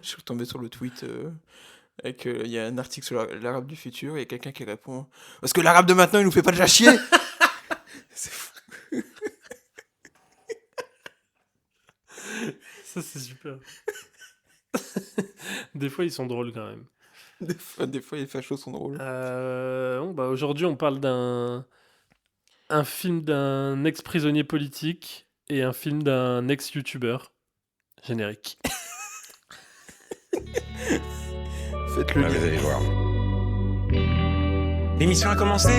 Je suis retombé sur le tweet avec il y a un article sur l'arabe du futur et il y a quelqu'un qui répond parce que l'arabe de maintenant il nous fait pas déjà chier. C'est fou. Ça, c'est super. Des fois, ils sont drôles quand même. Des fois les fachos sont drôles. Aujourd'hui, on parle un film d'un ex-prisonnier politique et un film d'un ex-youtubeur. Générique. Faites le Ah, vous lien. allez voir. L'émission a commencé.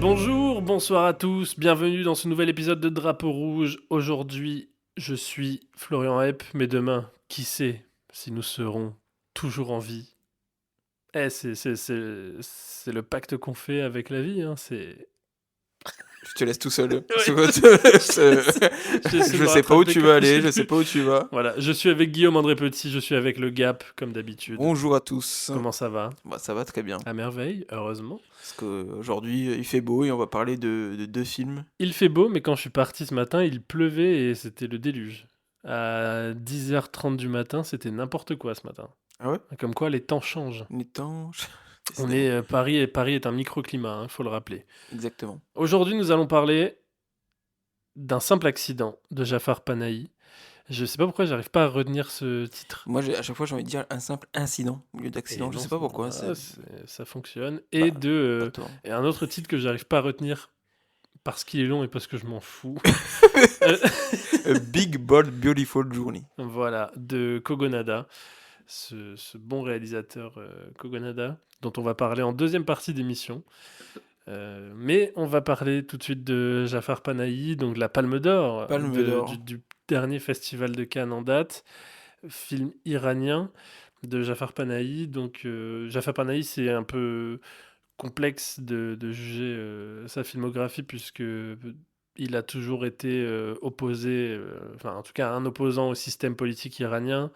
Bonjour, bonsoir à tous, bienvenue dans ce nouvel épisode de Drapeau Rouge. Aujourd'hui, je suis Florian Hepp, mais demain, qui sait si nous serons toujours en vie. C'est le pacte qu'on fait avec la vie, hein. Je te laisse tout seul. Ouais. Je sais pas où tu vas aller, je sais pas où tu vas. Voilà, je suis avec Guillaume André Petit, je suis avec le Gap, comme d'habitude. Bonjour à tous. Comment ça va? Bah, ça va très bien. À merveille, heureusement. Parce qu'aujourd'hui il fait beau et on va parler de deux films. Il fait beau, mais quand je suis parti ce matin, il pleuvait et c'était le déluge. À 10h30 du matin, c'était n'importe quoi ce matin. Ah ouais? Comme quoi, les temps changent. Les temps. Paris est un microclimat, faut le rappeler. Exactement. Aujourd'hui, nous allons parler d'un simple accident de Jafar Panahi. Je sais pas pourquoi j'arrive pas à retenir ce titre. Moi, à chaque fois, j'ai envie de dire un simple incident au lieu d'accident. Et Je non, sais pas pourquoi. ça fonctionne. Bah, Et pas tort. et un autre titre que j'arrive pas à retenir parce qu'il est long et parce que je m'en fous. A Big Bold Beautiful Journey. Voilà, de Kogonada. Ce bon réalisateur Kogonada, dont on va parler en deuxième partie d'émission. Mais on va parler tout de suite de Jafar Panahi, donc la Palme d'Or, du dernier festival de Cannes en date, film iranien de Jafar Panahi. Donc Jafar Panahi, c'est un peu complexe de juger sa filmographie puisque il a toujours été opposé, enfin en tout cas un opposant au système politique iranien.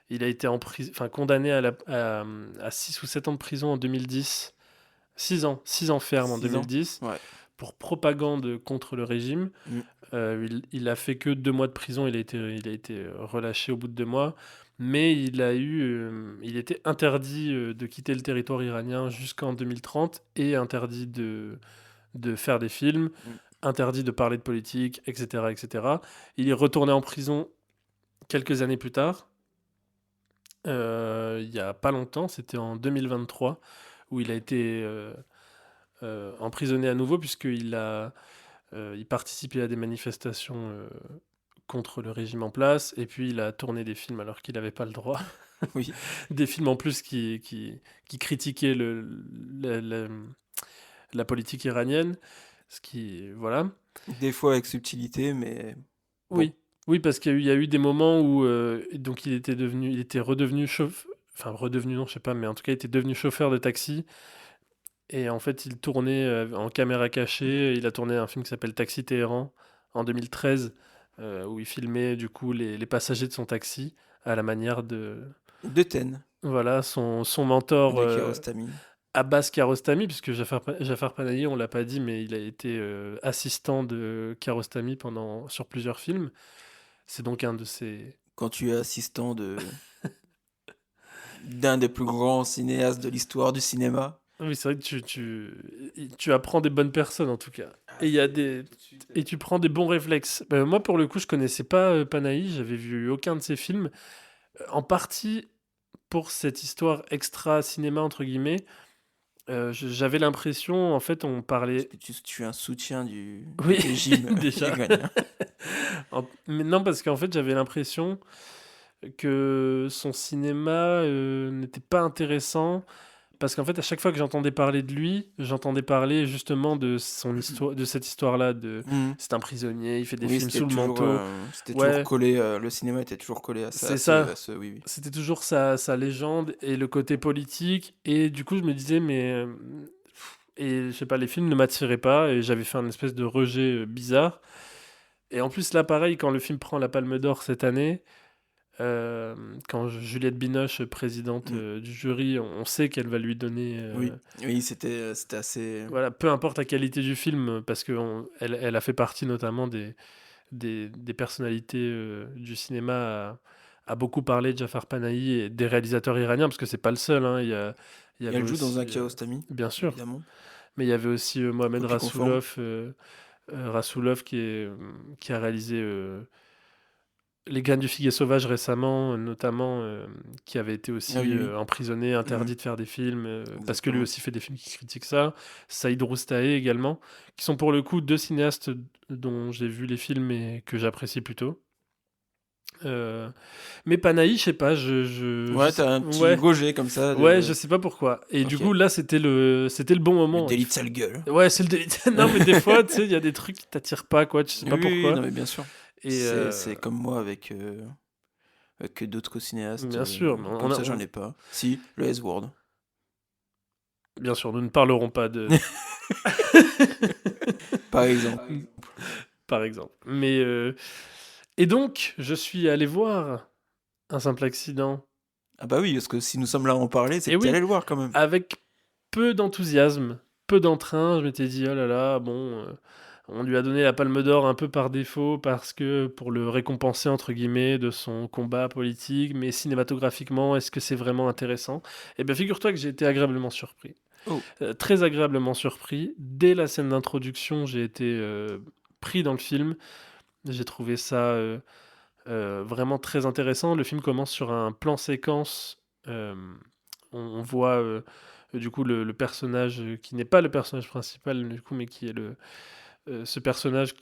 Il a été condamné à 6 ou 7 ans de prison en 2010. 6 ans ferme en 2010 Ouais. pour propagande contre le régime. Mm. Il a fait que 2 mois de prison, il a été relâché au bout de 2 mois, mais il était interdit de quitter le territoire iranien jusqu'en 2030 et interdit de faire des films, Mm. interdit de parler de politique, etc., etc. Il est retourné en prison quelques années plus tard, il y a pas longtemps, c'était en 2023, où il a été emprisonné à nouveau il participait à des manifestations contre le régime en place, et puis il a tourné des films alors qu'il n'avait pas le droit. Oui. Des films en plus qui critiquaient la politique iranienne, voilà. Des fois avec subtilité, mais. Bon. Oui, oui, parce qu'il y a eu des moments où donc il était redevenu enfin redevenu non, je sais pas, mais en tout cas il était devenu chauffeur de taxi. Et en fait, il tournait en caméra cachée. Il a tourné un film qui s'appelle Taxi Téhéran en 2013, où il filmait du coup les passagers de son taxi à la manière de De Ten, voilà son mentor de Kiarostami. Abbas Kiarostami, puisque Jafar Panahi, on l'a pas dit, mais il a été assistant de Kiarostami sur plusieurs films. C'est donc un de ses... Quand tu es assistant d'un des plus grands cinéastes de l'histoire du cinéma. Oui, c'est vrai que tu apprends des bonnes personnes en tout cas. Et tu prends des bons réflexes. Moi, pour le coup, je connaissais pas Panahi, j'avais vu aucun de ses films. En partie pour cette histoire extra cinéma, entre guillemets. J'avais l'impression, en fait, on parlait. Tu es un soutien du Oui, régime déjà. iranien. Mais non, parce qu'en fait, j'avais l'impression que son cinéma n'était pas intéressant. Parce qu'en fait, à chaque fois que j'entendais parler de lui, j'entendais parler justement de son histoire, de cette histoire-là. Mhm. C'est un prisonnier, il fait des Oui, films c'était sous le toujours, manteau. c'était Ouais. toujours collé, le cinéma était toujours collé à ça. C'est ça. Oui, oui. C'était toujours sa légende et le côté politique. Et du coup, je me disais, mais. Et je sais pas, les films ne m'attiraient pas et j'avais fait un espèce de rejet bizarre. Et en plus, là, pareil, quand le film prend la Palme d'Or cette année, quand Juliette Binoche, présidente du jury, on sait qu'elle va lui donner. Oui, c'était assez. Voilà, peu importe la qualité du film, parce qu'elle a fait partie notamment des personnalités du cinéma a beaucoup parlé de Jafar Panahi et des réalisateurs iraniens, parce que c'est pas le seul, hein. Il y Et avait elle joue dans aussi, un Kiarostami, bien sûr, évidemment. mais il y avait aussi Mohamed Copie conforme. Rassoulov qui a réalisé Les Graines du Figuier Sauvage récemment, notamment, qui avait été Ah aussi oui, oui. emprisonné, Mhm, interdit de faire des films, parce que lui exactement. aussi fait des films qui critiquent ça. Saïd Roustaé également, qui sont pour le coup deux cinéastes dont j'ai vu les films et que j'apprécie plutôt. Euh, mais Panahi, je sais pas, Ouais, t'as un petit ouais, rejet comme ça ouais, je de. sais pas pourquoi. Et du Ok. coup, là, c'était le bon Le moment. délit de sale gueule. Ouais, c'est le délit. Non, mais des fois, tu sais, il y a des trucs qui t'attirent pas, quoi. Tu sais Oui, pas oui, oui, pourquoi. non, mais bien sûr. Et C'est comme moi avec d'autres cinéastes. bien sûr, Comme ça, j'en ai pas. Si, le S-Word. bien sûr, nous ne parlerons pas de. Par exemple. Par exemple. Mais et donc, je suis allé voir Un simple accident. Ah bah oui, parce que si nous sommes là à en parler, c'est Et que t'es oui, allé le voir quand même. avec peu d'enthousiasme, peu d'entrain, je m'étais dit oh là là, bon, on lui a donné la Palme d'Or un peu par défaut parce que pour le récompenser entre guillemets de son combat politique, mais cinématographiquement, est-ce que c'est vraiment intéressant? Eh bien, figure-toi que j'ai été agréablement surpris. Oh, Très agréablement surpris. Dès la scène d'introduction, j'ai été pris dans le film. J'ai trouvé ça vraiment très intéressant. Le film commence sur un plan séquence. euh, on voit du coup le personnage qui n'est pas le personnage principal du coup, mais qui est ce personnage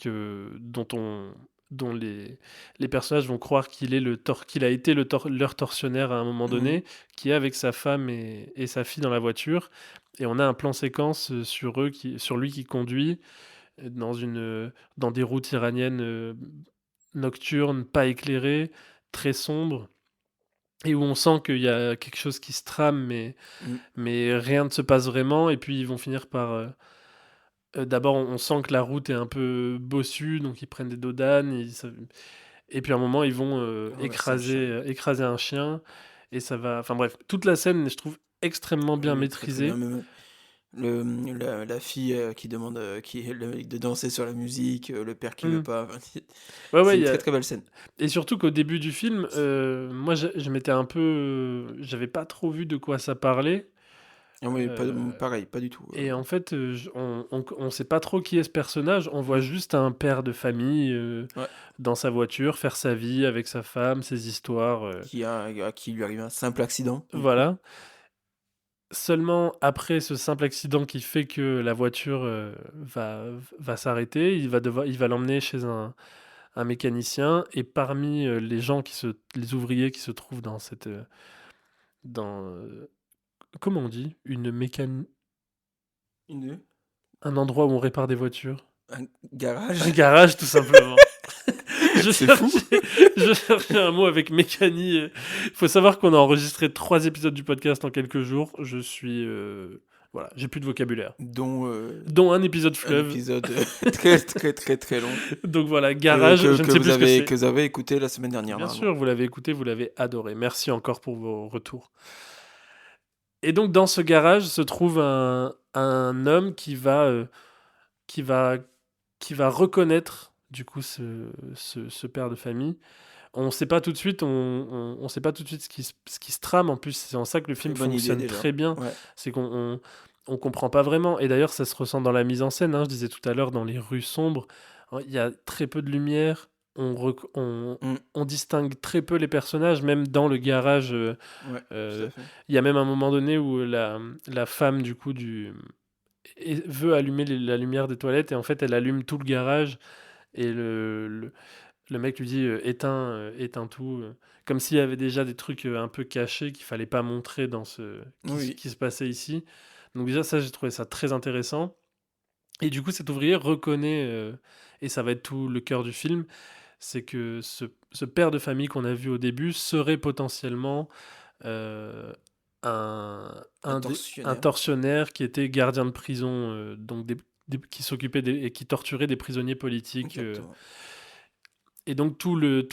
dont les personnages vont croire qu'il a été leur tortionnaire à un moment mhm. donné, qui est avec sa femme et sa fille dans la voiture. Et on a un plan séquence sur lui qui conduit dans des routes iraniennes nocturnes, pas éclairées, très sombres, et où on sent qu'il y a quelque chose qui se trame, Mm. mais rien ne se passe vraiment. Et puis ils vont finir par d'abord, on sent que la route est un peu bossue, donc ils prennent des dodanes. Et puis à un moment, ils vont Renverser un chien. écraser un chien. Et ça va. Enfin bref, toute la scène, je trouve extrêmement Oui, bien oui, très très bien. maîtrisée. Même la fille qui demande de danser sur la musique, le père qui veut Mm. pas. Enfin, Ouais, c'est ouais. une très très belle scène. Et surtout qu'au début du film, moi, je m'étais un peu. J'avais pas trop vu de quoi ça parlait. Ah oui, Euh, pareil, pas du tout. et en fait, on sait pas trop qui est ce personnage. On voit juste un père de famille Ouais, dans sa voiture faire sa vie avec sa femme, ses histoires. à qui lui arrive un simple accident, du coup. Voilà. Seulement après ce simple accident qui fait que la voiture va s'arrêter, il va l'emmener chez un mécanicien. Et parmi les ouvriers qui se trouvent dans, comment on dit, Une, un endroit où on répare des voitures, un un garage. garage tout simplement. Je C'est fou. cherchais, je cherchais un mot avec mécanique. Il faut savoir qu'on a enregistré 3 épisodes du podcast en quelques jours. Voilà, j'ai plus de vocabulaire. Dont Dont un épisode un fleuve. épisode très très très très long Donc voilà, garage, je ne sais plus ce que c'est. que vous avez écouté la semaine dernière, Bien normalement. sûr, vous l'avez écouté, vous l'avez adoré. Merci encore pour vos retours. Et donc dans ce garage se trouve un homme qui va, qui va reconnaître du coup ce père de famille. On sait pas tout de suite, on sait pas tout de suite ce qui se trame. En plus, c'est en ça que le Très film bonne idée fonctionne déjà. très bien. Ouais. C'est on comprend pas vraiment. Et d'ailleurs, ça se ressent dans la mise en scène, hein. Je disais tout à l'heure, dans les rues sombres, il y a très peu de lumière. Mm. On distingue très peu les personnages, même dans le garage. Ouais, tout Euh, à fait. Il y a même un moment donné où la femme veut allumer la lumière des toilettes, et en fait, elle allume tout le garage. Et le mec lui dit éteins tout, comme s'il y avait déjà des trucs un peu cachés qu'il fallait pas montrer Oui. qui se passait ici. Donc déjà ça, j'ai trouvé ça très intéressant. Et du coup, cet ouvrier reconnaît, et ça va être tout le cœur du film, c'est que ce père de famille qu'on a vu au début serait potentiellement euh, Un un tortionnaire. tortionnaire qui était gardien de prison, donc qui s'occupait et qui torturait des prisonniers politiques. Exactement. Et donc tout le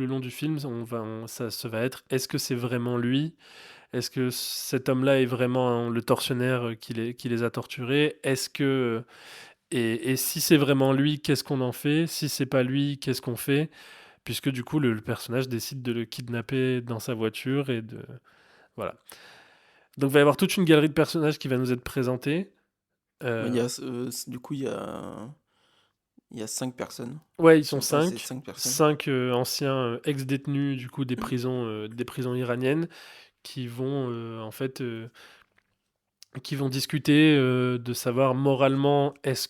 long du film, ça va être, est-ce que c'est vraiment lui? Est-ce que cet homme-là est vraiment le tortionnaire qui les a torturés? Et si c'est vraiment lui, qu'est-ce qu'on en fait? Si c'est pas lui, qu'est-ce qu'on fait? puisque du coup, le personnage décide de le kidnapper dans sa voiture et de. Voilà. Donc, il va y avoir toute une galerie de personnages qui va nous être présentée. Mais Euh, du coup, il y a 5 personnes. Ouais, ils Si sont on passe, c'est 5. 5 personnes. 5 anciens ex-détenus du coup des prisons iraniennes qui vont en fait qui vont discuter de savoir moralement est-ce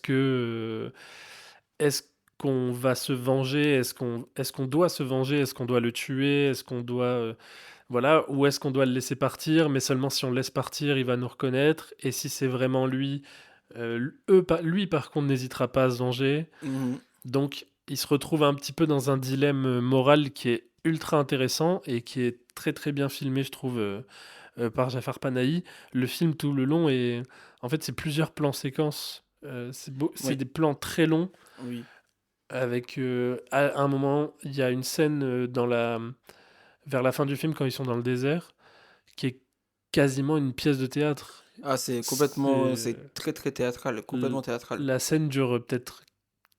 qu'on va se venger, est-ce qu'on doit se venger, est-ce qu'on doit le tuer, est-ce qu'on doit voilà, ou est-ce qu'on doit le laisser partir, mais seulement si on le laisse partir, il va nous reconnaître, et si c'est vraiment lui, lui par contre n'hésitera pas à se venger. Mhm. Donc, il se retrouve un petit peu dans un dilemme moral qui est ultra intéressant et qui est très très bien filmé, je trouve, par Jafar Panahi. Le film tout le long est, en fait, c'est plusieurs plans séquences. C'est Oui, des plans très longs oui. avec, à un moment, il y a une scène vers la fin du film quand ils sont dans le désert qui est quasiment une pièce de théâtre. Ah, C'est c'est très très théâtral, l- complètement théâtral. la scène dure peut-être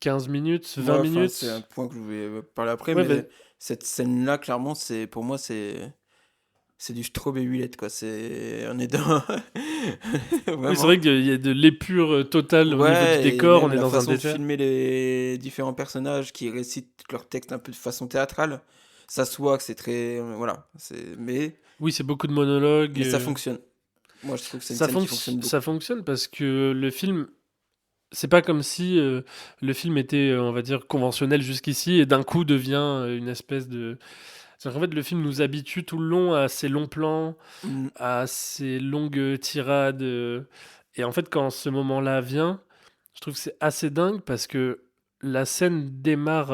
15 minutes, 20 Moi, enfin, c'est un minutes. point que je vais parler après, Ouais, mais cette scène-là, clairement, pour moi, c'est du Strobe et Huilette, quoi. On est dans, oui, c'est vraiment. vrai qu'il y a de l'épure totale au niveau du Ouais, et décor, on même est la dans un façon de désert. filmer les différents personnages qui récitent leur texte un peu de façon théâtrale, ça se voit que c'est très, voilà. Oui, c'est beaucoup de monologues. Mais ça fonctionne. Moi, je trouve que c'est une scène qui fonctionne Ça beaucoup. fonctionne parce que le film, c'est pas comme si le film était, on va dire, conventionnel jusqu'ici et d'un coup devient une espèce de. C'est-à-dire qu'en fait, le film nous habitue tout le long à ces longs plans, Mm, à ces longues tirades. Et en fait, quand ce moment-là vient, je trouve que c'est assez dingue parce que la scène démarre.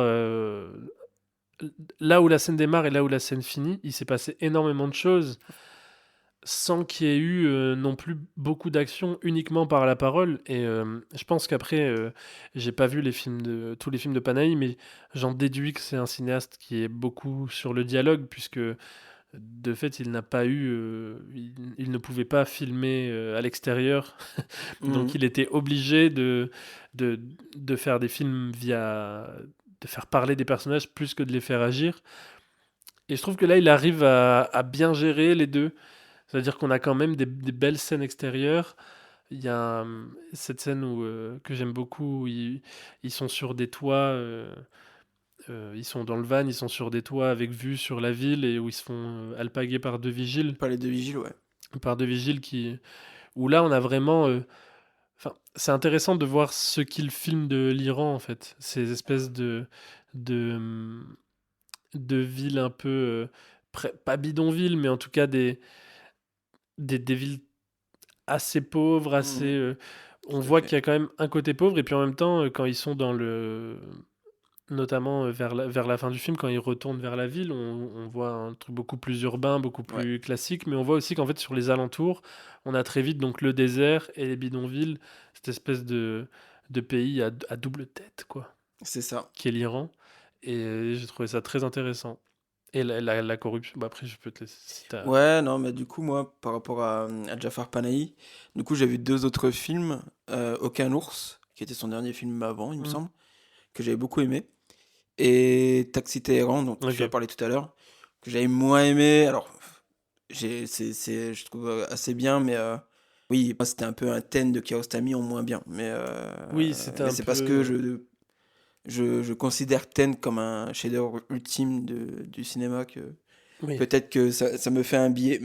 Là où la scène démarre et là où la scène finit, il s'est passé énormément de choses sans qu'il y ait eu non plus beaucoup d'action uniquement par la parole. Et je pense qu'après, j'ai pas vu tous les films de Panahi, mais j'en déduis que c'est un cinéaste qui est beaucoup sur le dialogue, puisque de fait, il n'a pas eu, il ne pouvait pas filmer à l'extérieur, donc mm. il était obligé de, de faire des films de faire parler des personnages plus que de les faire agir. Et je trouve que là, il arrive à bien gérer les deux. C'est-à-dire qu'on a quand même des belles scènes extérieures. Il y a cette scène que j'aime beaucoup où ils sont sur des toits, ils sont dans le van, ils sont sur des toits avec vue sur la ville et où ils se font alpaguer Pas les deux vigiles, ouais. par deux vigiles où là on a vraiment, enfin, c'est intéressant de voir ce qu'ils filment de l'Iran en fait, ces espèces de, de villes un peu, pas bidonvilles, mais en tout cas des villes assez pauvre, assez, Mm, on tout à voit fait. qu'il y a quand même un côté pauvre et puis en même temps, quand ils sont notamment, vers la fin du film, quand ils retournent vers la ville, on voit un truc beaucoup plus urbain, beaucoup Ouais, plus classique, mais on voit aussi qu'en fait sur les alentours, on a très vite donc le désert et les bidonvilles, cette espèce de pays à double tête quoi, c'est ça. qui est l'Iran et j'ai trouvé ça très intéressant et la corruption, bah, après je peux te laisser si tu Ouais, non, mais du coup, moi, par rapport à Jafar Panahi, du coup, j'ai vu deux autres films. Aucun ours, qui était son dernier film avant, il me semble, que j'avais beaucoup aimé. Et Taxi Téhéran, dont tu as OK. parlé tout à l'heure, que j'avais moins aimé. Alors, je trouve assez bien, mais oui, moi, c'était un peu un thème de Kiarostami en moins bien. Oui, c'était Mais un c'est parce que peu, je considère Ten comme un chef-d'œuvre ultime du cinéma que oui. peut-être que ça me fait un biais.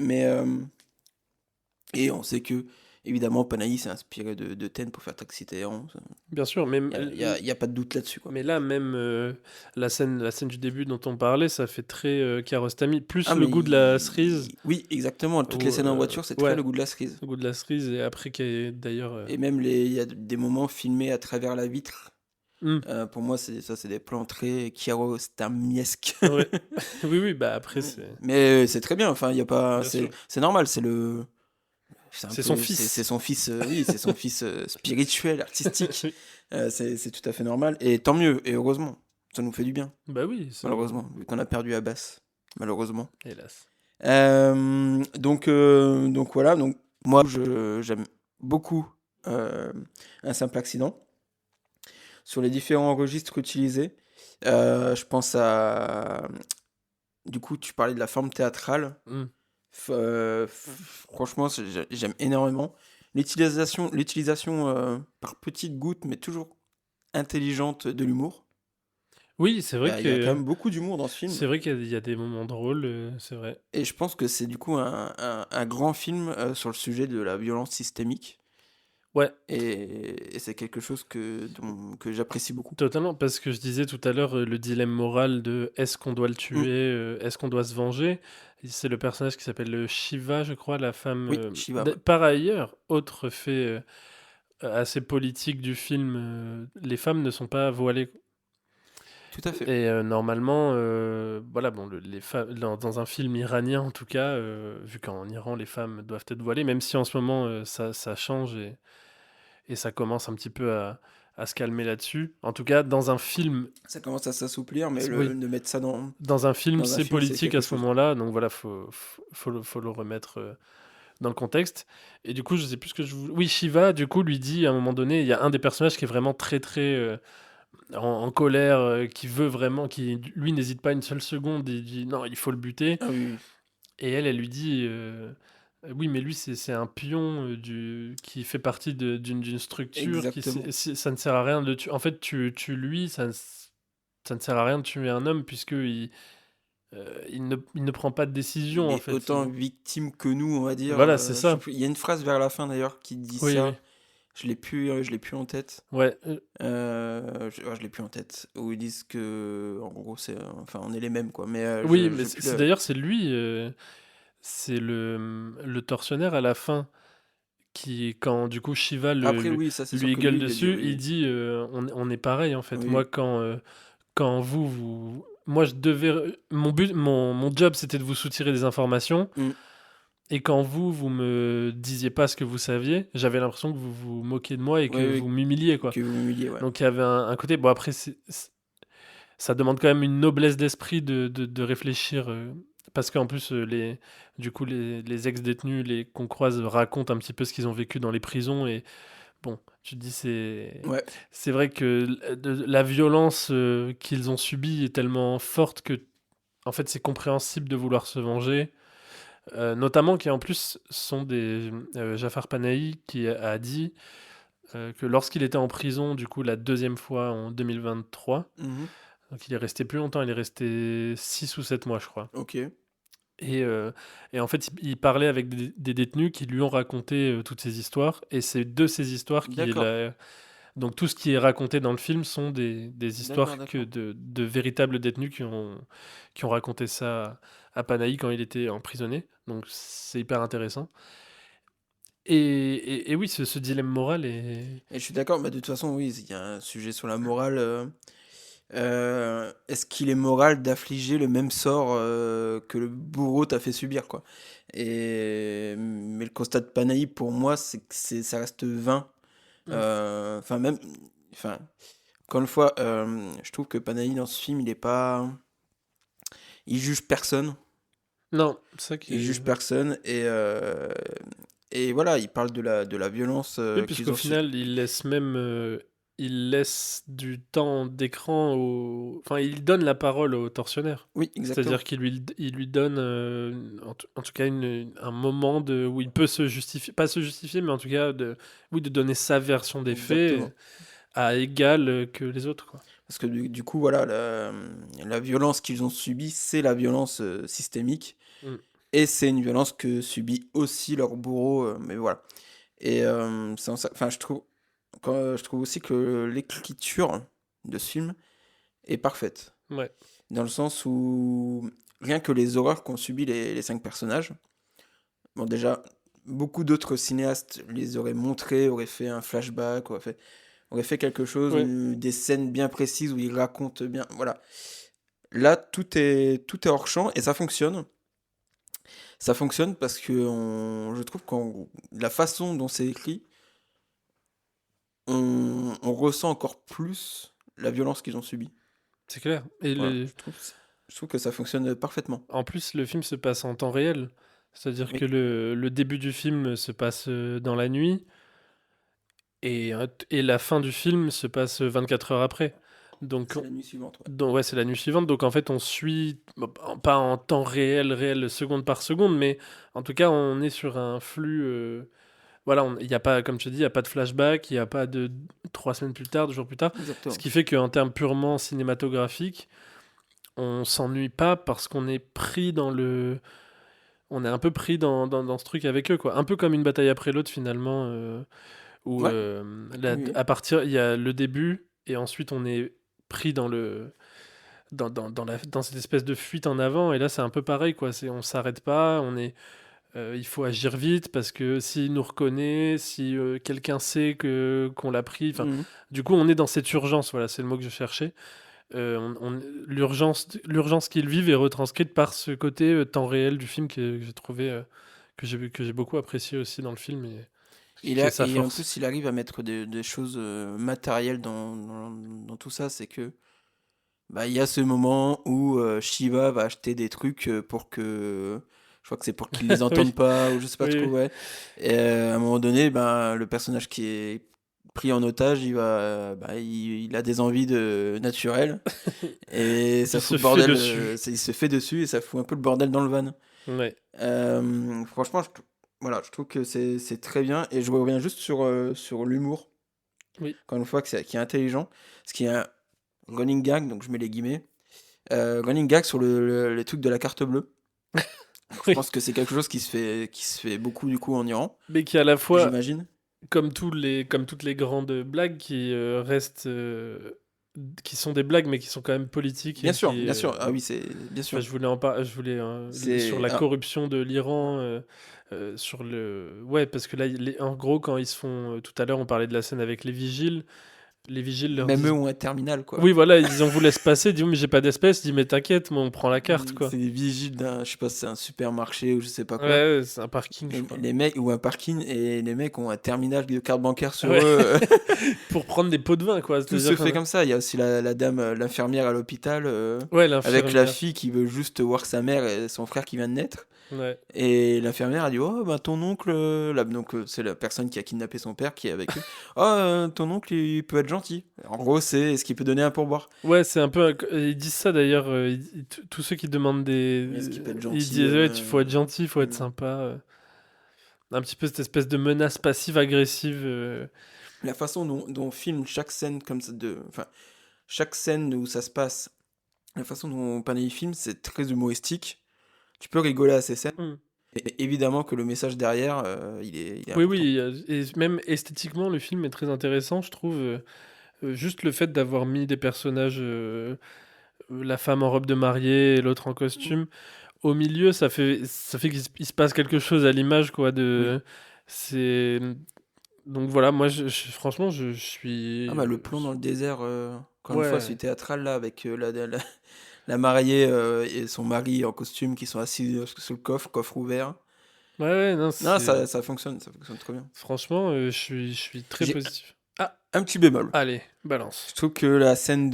Et on sait que, évidemment, Panahi s'est inspiré de Ten pour faire Taxi Téhéran. Bien sûr, mais, Y a pas de doute là-dessus, quoi. mais là même la scène du début dont on parlait, ça fait très Kiarostami, plus Ah, le goût de la cerise, oui, exactement. Toutes les scènes en voiture, c'est très ouais, le goût de la cerise. le goût de la cerise, et après qui est d'ailleurs. Et même il y a des moments filmés à travers la vitre. Hmm, Pour moi, c'est des plans très chiarostamiesques. ouais. Oui, oui, bah après c'est. Mais c'est très bien. Enfin, il y a pas, Bien sûr. c'est normal. C'est un C'est son peu, c'est fils. son fils. Oui, c'est son fils spirituel, artistique. C'est tout à fait normal. Et tant mieux. Et heureusement, ça nous fait du bien. Bah oui, ça nous. Malheureusement, vu qu'on a perdu Abbas. Malheureusement. Hélas. Donc voilà, donc moi j'aime beaucoup Un simple accident sur les différents registres utilisés. Je pense à... Du coup, tu parlais de la forme théâtrale. Mmh. Franchement, j'aime énormément. L'utilisation par petites gouttes, mais toujours intelligente de l'humour. Oui, Il y a quand même beaucoup d'humour dans ce c'est film. vrai qu'il y a des moments drôles, c'est vrai. Et je pense que c'est du coup un grand film sur le sujet de la violence systémique. Ouais, Et c'est quelque chose que j'apprécie beaucoup. totalement, parce que je disais tout à l'heure, le dilemme moral de est-ce qu'on doit le Mm. tuer, est-ce qu'on doit se venger? C'est le personnage qui s'appelle, Shiva, je crois, la femme, Oui, Shiva, ouais. par ailleurs, autre fait, assez politique du film, les femmes ne sont pas voilées. Tout à fait. Et normalement, voilà, bon, les femmes dans un film iranien en tout cas, vu qu'en Iran les femmes doivent être voilées, même si en ce moment ça change et ça commence un petit peu à se calmer là-dessus. En tout cas, dans un film, Ça commence à s'assouplir, mais oui, de mettre ça dans un film, dans un c'est film, c'est politique à quelque ce chose. moment-là, donc voilà, faut le remettre dans le contexte. Et du coup, je sais plus ce que je voulais. Oui, Shiva, du coup, lui dit à un moment donné, il y a un des personnages qui est vraiment très très en colère, qui veut vraiment, qui lui n'hésite pas une seule seconde, il dit non, il faut le buter. Ah oui, oui. Et elle lui dit oui, mais lui, c'est un pion qui fait partie d'une structure, Exactement. ça ne sert à rien de tuer. En fait, tu lui, ça ne sert à rien de tuer un homme, puisque il ne prend pas de décision, Il en est fait. autant victime que nous, on va dire. Voilà, c'est Je sais ça. plus. Il y a une phrase vers la fin d'ailleurs qui dit Oui, oui. ça. Je l'ai plus en tête. Ouais, Je l'ai plus en tête. Où ils disent que, en gros, enfin, on est les mêmes, quoi. Mais oui, mais j'ai plus d'ailleurs, c'est lui, c'est le tortionnaire à la fin. Qui, quand du coup Shiva Après, oui, ça, c'est sûr lui que gueule lui, il le dit, dessus, il oui. dit on est pareil en fait. Moi, Oui, quand moi je devais. Mon job c'était de vous soutirer des informations. oui. Et quand vous me disiez pas ce que vous saviez, j'avais l'impression que vous vous moquiez de moi et que Oui, vous oui, m'humiliez, quoi. que vous m'humiliez, ouais. Donc il y avait un côté. Bon, après, ça demande quand même une noblesse d'esprit de réfléchir. Parce qu'en plus, du coup, les ex-détenus qu'on croise racontent un petit peu ce qu'ils ont vécu dans les prisons. Et bon, tu te dis, Ouais, c'est vrai que la violence qu'ils ont subie est tellement forte que, en fait, c'est compréhensible de vouloir se venger. Notamment qui, en plus, sont des. Jafar Panahi qui a dit que lorsqu'il était en prison, du coup, la deuxième fois en 2023, mhm, donc il est resté plus longtemps, il est resté 6 ou 7 mois, je crois. ok, Et, euh, et en fait, il parlait avec des détenus qui lui ont raconté toutes ces histoires. Et c'est de ces histoires d'accord, donc tout ce qui est raconté dans le film sont des d'accord, histoires d'accord. de véritables détenus qui ont raconté ça à Panahi quand il était emprisonné. Donc c'est hyper intéressant. Et oui, ce dilemme moral est... Et je suis d'accord, bah, de toute façon, oui, il y a un sujet sur la morale. Est-ce qu'il est moral d'affliger le même sort que le bourreau t'a fait subir, quoi? Mais le constat de Panahi, pour moi, c'est que ça reste vain. Mm. Enfin, même, enfin, encore une fois, je trouve que Panahi dans ce film, il est pas, il juge personne, Non, c'est ça qui il est... juge personne et voilà, il parle de la violence Oui, qu'ils puisqu'au ont su. final, il laisse du temps d'écran Enfin, il donne la parole au tortionnaire. Oui, exactement. C'est-à-dire il lui donne, en tout cas, un moment où il peut se justifier, pas se justifier, mais en tout cas, oui, de donner sa version des faits Exactement. à égal que les autres, quoi. Parce que du coup, voilà, la violence qu'ils ont subie, c'est la violence systémique. Mm. Et c'est une violence que subit aussi leur bourreau. Mais voilà. Et c'est en ça, enfin, je trouve aussi que l'écriture de ce film est parfaite. Ouais. Dans le sens où rien que les horreurs qu'ont subi les cinq personnages, bon, déjà, beaucoup d'autres cinéastes les auraient montrés, auraient fait un flashback, auraient fait quelque chose, Ouais. des scènes bien précises où ils racontent bien. Voilà. Là, tout est hors champ et ça fonctionne. Ça fonctionne parce que je trouve que la façon dont c'est écrit, on ressent encore plus la violence qu'ils ont subie. C'est clair. Et Voilà, je trouve que ça fonctionne parfaitement. en plus, le film se passe en temps réel. C'est-à-dire que Oui, le début du film se passe dans la nuit et la fin du film se passe 24 heures après. Donc, C'est la nuit suivante, ouais. ouais, c'est la nuit suivante. Donc, en fait, on suit, pas en temps réel, seconde par seconde, mais en tout cas, on est sur un flux. Voilà, il n'y a pas, comme tu dis, il n'y a pas de flashback, il n'y a pas de 3 semaines plus tard, 2 jours plus tard. Ce Exactement. qui fait qu'en termes purement cinématographiques, on s'ennuie pas parce qu'on est pris dans le. On est un peu pris dans ce truc avec eux, quoi. Un peu comme une bataille après l'autre, finalement, où Ouais, oui, oui. à partir, il y a le début, et ensuite on est pris dans le. Dans cette espèce de fuite en avant, et là c'est un peu pareil, quoi. On s'arrête pas, il faut agir vite parce que s'il nous reconnaît, si quelqu'un sait qu'on l'a pris, enfin, Mhm. du coup, on est dans cette urgence. Voilà, c'est le mot que je cherchais. L'urgence qu'ils vivent est retranscrite par ce côté temps réel du film que j'ai trouvé, que j'ai beaucoup apprécié aussi dans le film et qui est sa Et en force. plus, il arrive à mettre des choses matérielles dans tout ça. C'est que bah, il y a ce moment où Shiva va acheter des trucs pour que. Je crois que c'est pour qu'ils les Oui, entendent pas, ou je sais pas oui, trop, oui. ouais. Et à un moment donné, ben, le personnage qui est pris en otage, il a des envies naturelles. Et ça Il fout se le fait bordel, dessus. il se fait dessus et ça fout un peu le bordel dans le van. Ouais. Franchement, voilà, je trouve que c'est très bien. Et je reviens juste sur l'humour, Oui. encore une fois, qui est intelligent. Ce qui est un running gag, donc je mets les guillemets. Running gag sur les trucs de la carte bleue. Je Oui. pense que c'est quelque chose qui se fait beaucoup du coup en Iran, Mais qui à la fois, j'imagine. comme toutes les grandes blagues qui restent, qui sont des blagues, mais qui sont quand même politiques et qui, Bien sûr. Ah oui, c'est bien enfin, sûr. je voulais sur C'est la ah, corruption de l'Iran, ouais, parce que là, en gros, quand ils se font, tout à l'heure, on parlait de la scène avec les vigiles leur même eux disent, ont un terminal quoi. oui, voilà, ils disent, on vous laisse passer, ils disent, oui, mais j'ai pas d'espèce, ils disent, mais t'inquiète, moi, on prend la carte, quoi. C'est des vigiles d'un, je sais pas si c'est un supermarché ou je sais pas Ouais, quoi. ouais, c'est un parking, je crois. Les mecs, ou un parking, et les mecs ont un terminal de carte bancaire sur Ouais, eux. pour prendre des pots de vin, quoi. Tout se C'est-à-dire, fait comme ça. Il y a aussi la dame, l'infirmière à l'hôpital, ouais, avec la l'infirmière. fille qui veut juste voir sa mère et son frère qui vient de naître. Ouais. Et l'infirmière a dit: «Oh, bah ton oncle», donc c'est la personne qui a kidnappé son père qui est avec eux. «Oh, ton oncle, il peut être gentil». En gros, c'est est-ce qu'il peut donner un pourboire? Ouais, c'est un peu. Ils disent ça d'ailleurs. Tous ceux qui demandent Est-ce qu'il peut être ils gentil? disent, ouais, il faut être gentil, il faut être Hmm. sympa. Un petit peu cette espèce de menace passive-agressive. La façon dont on filme chaque scène comme ça, enfin, chaque scène où ça se passe, la façon dont Panay filme, c'est très humoristique. Tu peux rigoler à ces scènes. Hmm. Et évidemment que le message derrière, il est Oui, important. oui. Et même esthétiquement, le film est très intéressant, je trouve. Juste le fait d'avoir mis des personnages, la femme en robe de mariée et l'autre en Mm. costume, au milieu, ça fait qu'il se passe quelque chose à l'image, quoi. Oui. C'est. Donc voilà, moi, franchement, je Ah suis. bah le plan dans le désert, encore une fois, celui Ouais. théâtral là, avec la mariée et son mari en costume qui sont assis sur le coffre ouvert. Ouais, ouais, non, Non, c'est. ça fonctionne très bien. Franchement, je suis très J'ai positif. Ah, un petit bémol. allez, Je balance. trouve que la scène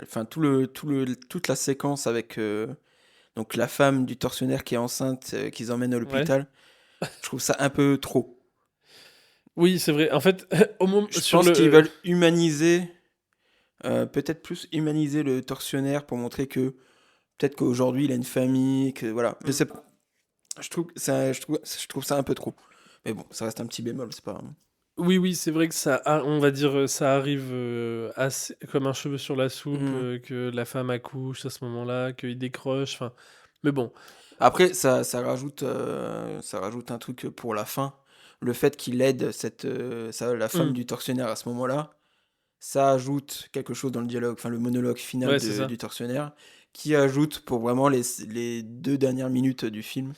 enfin toute la séquence avec donc la femme du tortionnaire qui est enceinte, qu'ils emmènent à Ouais. l'hôpital, je trouve ça un peu trop. Oui, c'est vrai. En fait, Je sur pense qu'ils le. veulent humaniser, peut-être plus humaniser le tortionnaire pour montrer que peut-être qu'aujourd'hui il a une famille, que voilà. Je Hmm. sais pas. Je trouve ça un peu trop. Mais bon, ça reste un petit bémol, c'est pas. Oui, oui, c'est vrai que on va dire, ça arrive assez comme un cheveu sur la soupe, Hmm. que la femme accouche à ce moment-là, qu'il décroche. Enfin, mais bon. Après, ça rajoute un truc pour la fin. Le fait qu'il aide la femme Hmm. du tortionnaire à ce moment-là, ça ajoute quelque chose dans le dialogue, enfin le monologue final Ouais, c'est ça. du tortionnaire, qui ajoute pour vraiment les 2 dernières minutes du film,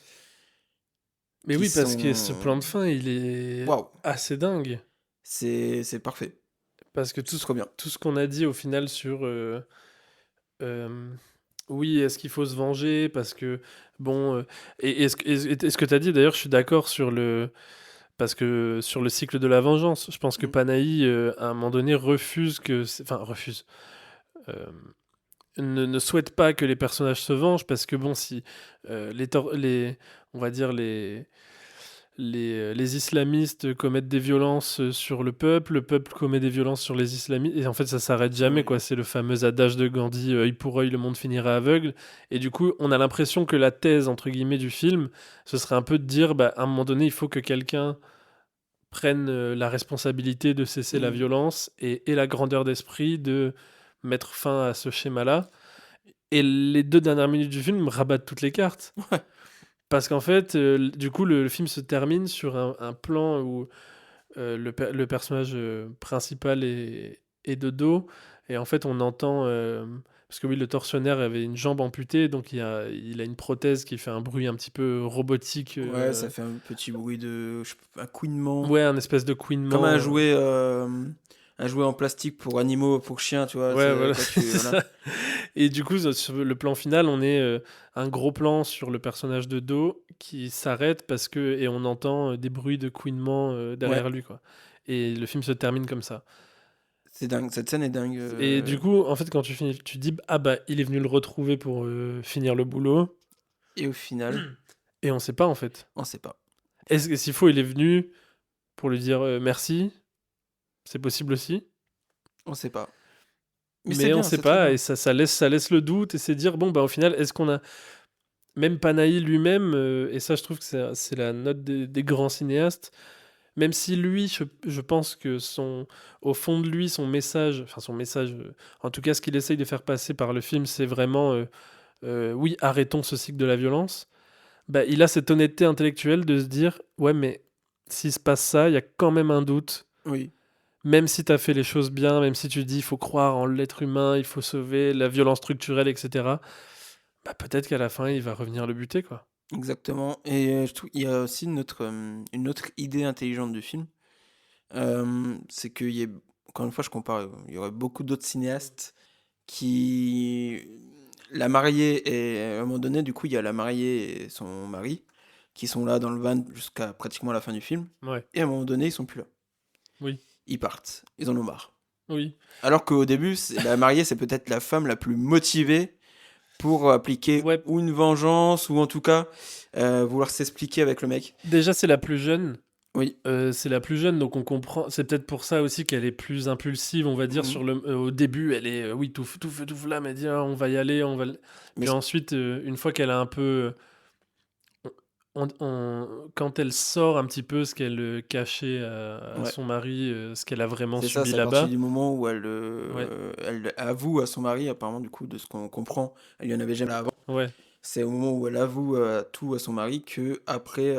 Mais qui oui, parce que ce sont. plan de fin, il est Waouh, assez dingue. c'est parfait. Parce que C'est trop bien. tout ce qu'on a dit au final sur. Euh, oui, est-ce qu'il faut se venger? Parce que, bon. Et ce que tu as dit, d'ailleurs, je suis d'accord sur le. Parce que sur le cycle de la vengeance, je pense que Mm. Panahi, à un moment donné, refuse que. Enfin, refuse. euh, ne souhaite pas que les personnages se vengent, parce que, bon, si on va dire, les islamistes commettent des violences sur le peuple commet des violences sur les islamistes, et en fait ça s'arrête jamais, Oui. quoi. C'est le fameux adage de Gandhi, œil pour œil, le monde finira aveugle. Et du coup, on a l'impression que la thèse, entre guillemets, du film, ce serait un peu de dire, bah, à un moment donné, il faut que quelqu'un prenne la responsabilité de cesser la Mm. violence et la grandeur d'esprit de mettre fin à ce schéma-là. Et les 2 dernières minutes du film rabattent toutes les cartes. Ouais. Parce qu'en fait, du coup, le film se termine sur un plan où le personnage principal est de dos. Et en fait, on entend. Parce que oui, le tortionnaire avait une jambe amputée, donc il a une prothèse qui fait un bruit un petit peu robotique. Ouais, ça fait un petit bruit un couinement. Ouais, un espèce de Comme couinement. un jouet en plastique pour animaux, pour chiens, tu vois. Ouais, voilà, Quand c'est voilà. ça. Et du coup, sur le plan final, on est un gros plan sur le personnage de dos qui s'arrête et on entend des bruits de couinement Ouais, derrière lui, quoi. Et le film se termine comme ça. c'est dingue. Cette scène est dingue. Et du coup, en fait, quand tu finis, tu te dis, ah bah, il est venu le retrouver pour finir le boulot. Et au final, Et on sait pas, en fait. on sait pas. Est-ce que s'il faut, il est venu pour lui dire merci? C'est possible aussi. On sait pas. Mais c'est Mais on bien, sait c'est très pas, et bien. ça laisse le doute, et c'est dire, bon, bah, au final, est-ce qu'on a. Même Panahi lui-même, et ça, je trouve que c'est la note des grands cinéastes, même si lui, je pense que au fond de lui, son message, en tout cas, ce qu'il essaye de faire passer par le film, c'est vraiment, oui, arrêtons ce cycle de la violence. Bah, il a cette honnêteté intellectuelle de se dire, ouais, mais s'il se passe ça, il y a quand même un doute. Oui, Même si tu as fait les choses bien, même si tu dis, il faut croire en l'être humain, il faut sauver la violence structurelle, etc. Bah, peut-être qu'à la fin, il va revenir le buter, quoi. exactement. Et je trouve il y a aussi une autre idée intelligente du film. C'est qu'il y a, encore une fois, je compare, il y aurait beaucoup d'autres cinéastes qui. La mariée et à un moment donné, du coup, il y a la mariée et son mari qui sont là dans le van jusqu'à pratiquement la fin du film. Ouais, Et à un moment donné, ils sont plus là. oui, Ils partent. Ils en ont marre. oui. Alors qu'au début, la mariée, c'est peut-être la femme la plus motivée pour appliquer Ouais, ou une vengeance ou en tout cas vouloir s'expliquer avec le mec. déjà, c'est la plus jeune. Oui. C'est la plus jeune, donc on comprend. C'est peut-être pour ça aussi qu'elle est plus impulsive, on va dire. Mhm. Au début, elle est, oui, tout feu, tout flamme. Elle dit, ah, on va y aller, on va. Mais Puis ensuite, une fois qu'elle a un peu. Quand elle sort un petit peu ce qu'elle cachait à ouais, son mari, ce qu'elle a vraiment c'est ça, subi c'est à partir là-bas. du moment où Ouais, elle avoue à son mari, apparemment, du coup, de ce qu'on comprend, elle lui en avait jamais parlé avant. ouais. C'est au moment où elle avoue tout à son mari que après,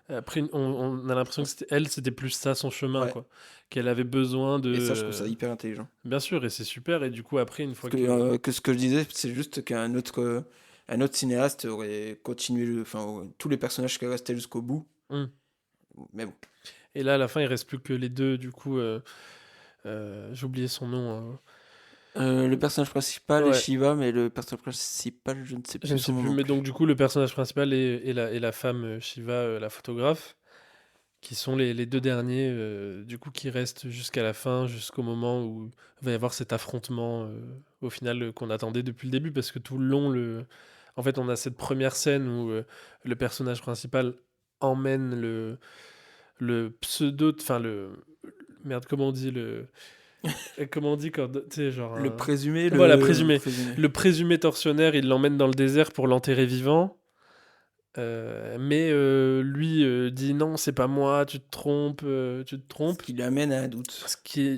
Après, on a l'impression que c'était plus ça son chemin, ouais. quoi. Qu'elle avait besoin Et ça, je trouve ça de. hyper intelligent. Bien sûr, et c'est super. Et du coup, après, une fois Parce que ce que je disais, c'est juste un autre cinéaste aurait continué, enfin, tous les personnages qui restaient jusqu'au bout. Hmm. Mais bon. Et là, à la fin, il reste plus que les deux, du coup. J'ai oublié son nom, hein. Le personnage principal est Ouais, Shiva, mais le personnage principal, je ne sais je plus ne son sais nom plus. non Mais plus. donc, du coup, le personnage principal et la femme Shiva, la photographe, qui sont les deux derniers, du coup, qui restent jusqu'à la fin, jusqu'au moment où il va y avoir cet affrontement, au final, qu'on attendait depuis le début, parce que tout le long, en fait, on a cette première scène où le personnage principal emmène le pseudo, enfin, merde, comment on dit comment on dit quand, tu sais, genre Le présumé, voilà, le présumé. présumé. Le présumé tortionnaire, il l'emmène dans le désert pour l'enterrer vivant. Mais lui dit non, c'est pas moi, tu te trompes, tu te Ce trompes. qui l'amène à un doute.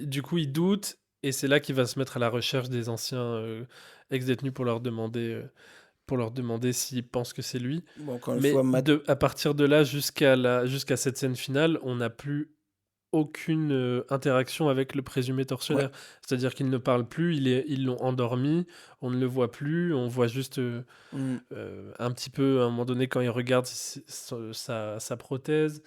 Du coup, il doute, et c'est là qu'il va se mettre à la recherche des anciens ex-détenus pour leur demander s'ils pensent que c'est lui. Bon, encore une fois, Mais à partir de là jusqu'à cette scène finale, on n'a plus aucune interaction avec le présumé ouais. tortionnaire. C'est-à-dire qu'il ne parle plus, ils l'ont endormi, on ne le voit plus, on voit juste Mm. un petit peu, à un moment donné, quand il regarde sa prothèse.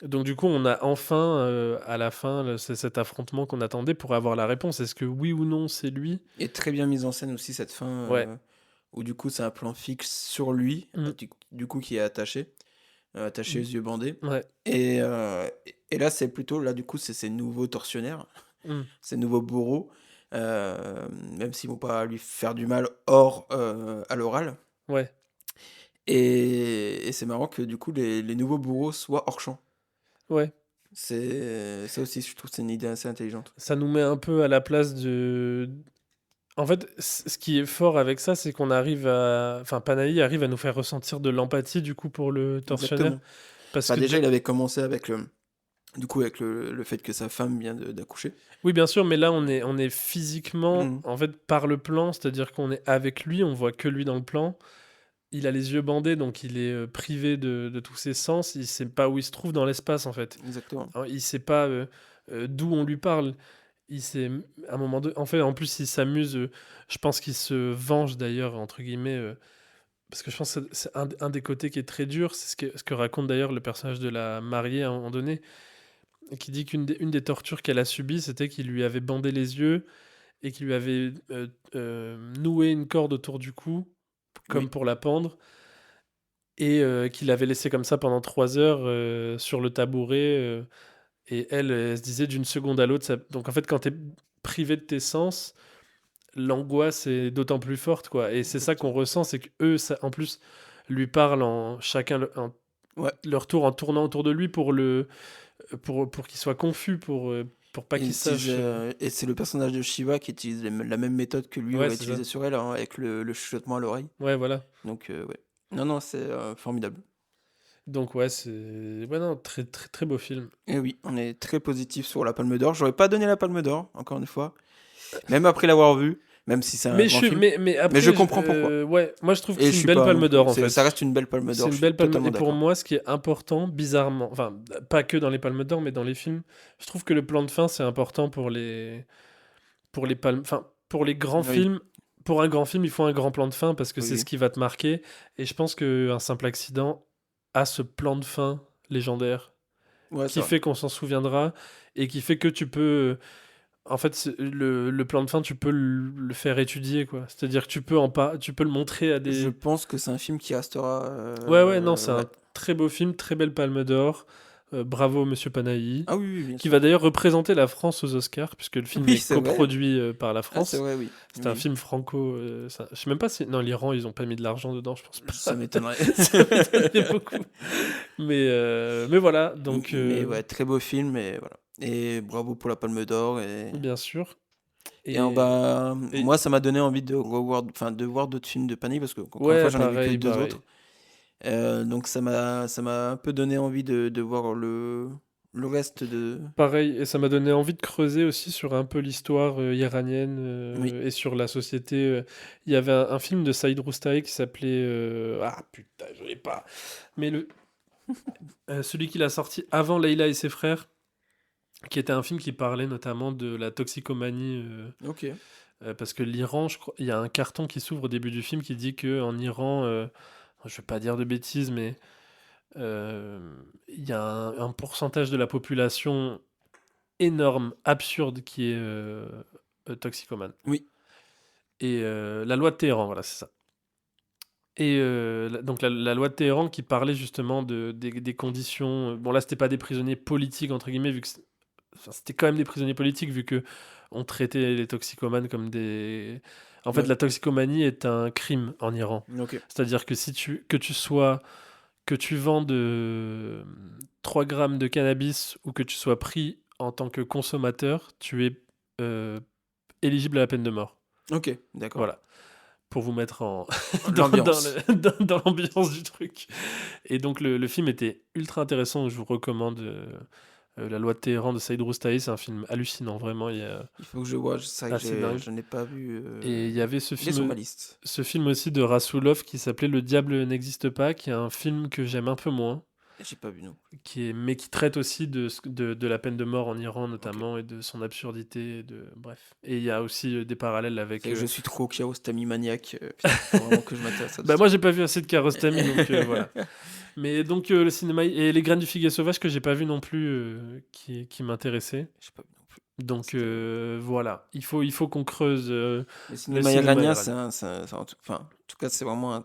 Donc du coup, on a enfin, à la fin, cet affrontement qu'on attendait pour avoir la réponse. Est-ce que oui ou non, c'est lui? Et très bien mise en scène aussi cette fin, Ouais. où du coup c'est un plan fixe sur lui, Mm. du coup qui est attaché Mm. les yeux bandés. Ouais. Et là c'est plutôt, là du coup c'est ces nouveaux tortionnaires, Mm. ces nouveaux bourreaux, même s'ils vont pas lui faire du mal hors à l'oral. Ouais. Et c'est marrant que du coup les nouveaux bourreaux soient hors champ. Ouais, C'est ça aussi, je trouve que c'est une idée assez intelligente. ça nous met un peu à la place de. En fait, ce qui est fort avec ça, c'est qu'on arrive à. Enfin, Panahi arrive à nous faire ressentir de l'empathie, du coup, pour le tortionnaire. Exactement. Parce Bah, que déjà, il avait commencé avec le fait que sa femme vient d'accoucher. Oui, bien sûr, mais là, on est physiquement, Mhm. en fait, par le plan, c'est-à-dire qu'on est avec lui, on voit que lui dans le plan. Il a les yeux bandés, donc il est privé de tous ses sens. Il sait pas où il se trouve dans l'espace, en fait. Exactement. Alors, il sait pas d'où on lui parle. Il sait, à un moment de... En fait, en plus, il s'amuse. Je pense qu'il se venge, d'ailleurs, entre guillemets. Parce que je pense que c'est un des côtés qui est très dur. C'est ce que raconte, d'ailleurs, le personnage de la mariée, à un moment donné, qui dit une des tortures qu'elle a subies, c'était qu'il lui avait bandé les yeux et qu'il lui avait noué une corde autour du cou, comme Oui. pour la pendre, et qu'il l'avait laissé comme ça pendant 3 heures sur le tabouret. Et elle se disait d'une seconde à l'autre. Donc en fait, quand tu es privé de tes sens, l'angoisse est d'autant plus forte, quoi. Et c'est ça qu'on Exactement. ressent, c'est qu'eux, en plus, lui parlent chacun Ouais. leur tour en tournant autour de lui pour qu'il soit confus, pour pas Et, qu'il sache. et c'est le personnage de Shiva qui utilise la même méthode que lui Ouais, aurait c'est ça. utilisé sur elle, hein, avec le chuchotement à l'oreille. Ouais, voilà. Donc, ouais. Non, non, c'est formidable. Donc ouais, c'est ouais, non, très très très beau film. Et oui, on est très positif sur la Palme d'Or. J'aurais pas donné la Palme d'Or, encore une fois, même après l'avoir vu, même si c'est un Mais grand film. mais Mais je après comprends pourquoi. ouais, moi je trouve que Et c'est je une suis belle pas non Palme plus. d'Or en Ça fait. reste une belle Palme C'est d'Or, je une suis belle palme. totalement Et pour d'accord. moi, ce qui est important, bizarrement, enfin pas que dans les Palmes d'Or, mais dans les films, je trouve que le plan de fin c'est important pour les palmes, enfin pour les grands Oui, films. Pour un grand film, il faut un grand plan de fin parce que oui, c'est ce oui. qui va te marquer. Et je pense que Un Simple Accident a ce plan de fin légendaire Ouais, c'est qui vrai. fait qu'on s'en souviendra et qui fait que tu peux. En fait, le plan de fin, tu peux le faire étudier, quoi. C'est-à-dire que tu peux le montrer à Je des. pense que c'est un film qui restera. Ouais, ouais, non, c'est Ouais. un très beau film, très belle Palme d'Or. Bravo, Monsieur Panahi, Ah oui, oui, bien qui sûr. va d'ailleurs représenter la France aux Oscars, puisque le film Oui, est c'est vrai. coproduit par la Ah, c'est France. vrai, oui. C'est un Oui. film franco. Je sais même pas si. Non, l'Iran, ils ont pas mis de l'argent dedans, je pense Ça pas. m'étonnerait. Ça m'étonnerait beaucoup. Mais voilà, donc, Mais ouais, très beau film et voilà. Et bravo pour la Palme d'Or bien sûr. et Et, bah, et moi ça m'a donné envie de revoir enfin de voir d'autres films de Panique parce que encore une fois ouais, j'en ai vu que pareil, 2 pareil. autres. Donc ça m'a un peu donné envie de voir le reste de Pareil, et ça m'a donné envie de creuser aussi sur un peu l'histoire iranienne oui, et sur la société. Il y avait un film de Saïd Roustaï qui s'appelait ah putain, je l'ai pas. Mais celui qu'il a sorti avant Leïla et ses frères, qui était un film qui parlait notamment de la toxicomanie, OK. parce que l'Iran, je crois, il y a un carton qui s'ouvre au début du film qui dit que en Iran, je vais pas dire de bêtises, mais euh, il y a un pourcentage de la population énorme, absurde qui est toxicomane. Oui, Et la loi de Téhéran, voilà, c'est ça. Et donc la loi de Téhéran qui parlait justement des conditions. Bon, là, c'était pas des prisonniers politiques, entre guillemets, vu que enfin, c'était quand même des prisonniers politiques, vu que on traitait les toxicomanes comme des. En fait, ouais, la toxicomanie est un crime en Iran. OK. C'est-à-dire que que tu vends 3 grammes de cannabis ou que tu sois pris en tant que consommateur, tu es euh, éligible à la peine de mort. OK, d'accord. Voilà, pour vous mettre L'ambiance. dans l'ambiance du truc. Et donc le film était ultra intéressant, je vous recommande La loi de Téhéran de Saïd Roustaï, c'est un film hallucinant, vraiment, il y a Il faut que je vois, c'est vrai que assez dingue. je n'ai pas vu, Et il y avait il est sur ma liste. ce film aussi de Rassoulov qui s'appelait Le diable n'existe pas, qui est un film que j'aime un peu moins, J'ai pas vu non plus. mais qui traite aussi de la peine de mort en Iran OK. notamment et de son absurdité, bref. Et il y a aussi des parallèles C'est avec. que je suis trop Kiarostami maniaque, putain, faut vraiment que je m'intéresse à Bah d'autres moi trucs. j'ai pas vu assez de Kiarostami donc voilà. Mais donc le cinéma et Les Graines du Figuier Sauvage que j'ai pas vu non plus qui m'intéressait. J'ai pas vu non plus. Donc C'était voilà, il faut qu'on creuse le le cinéma cinéma iranien, iranien. enfin, en tout cas, c'est vraiment un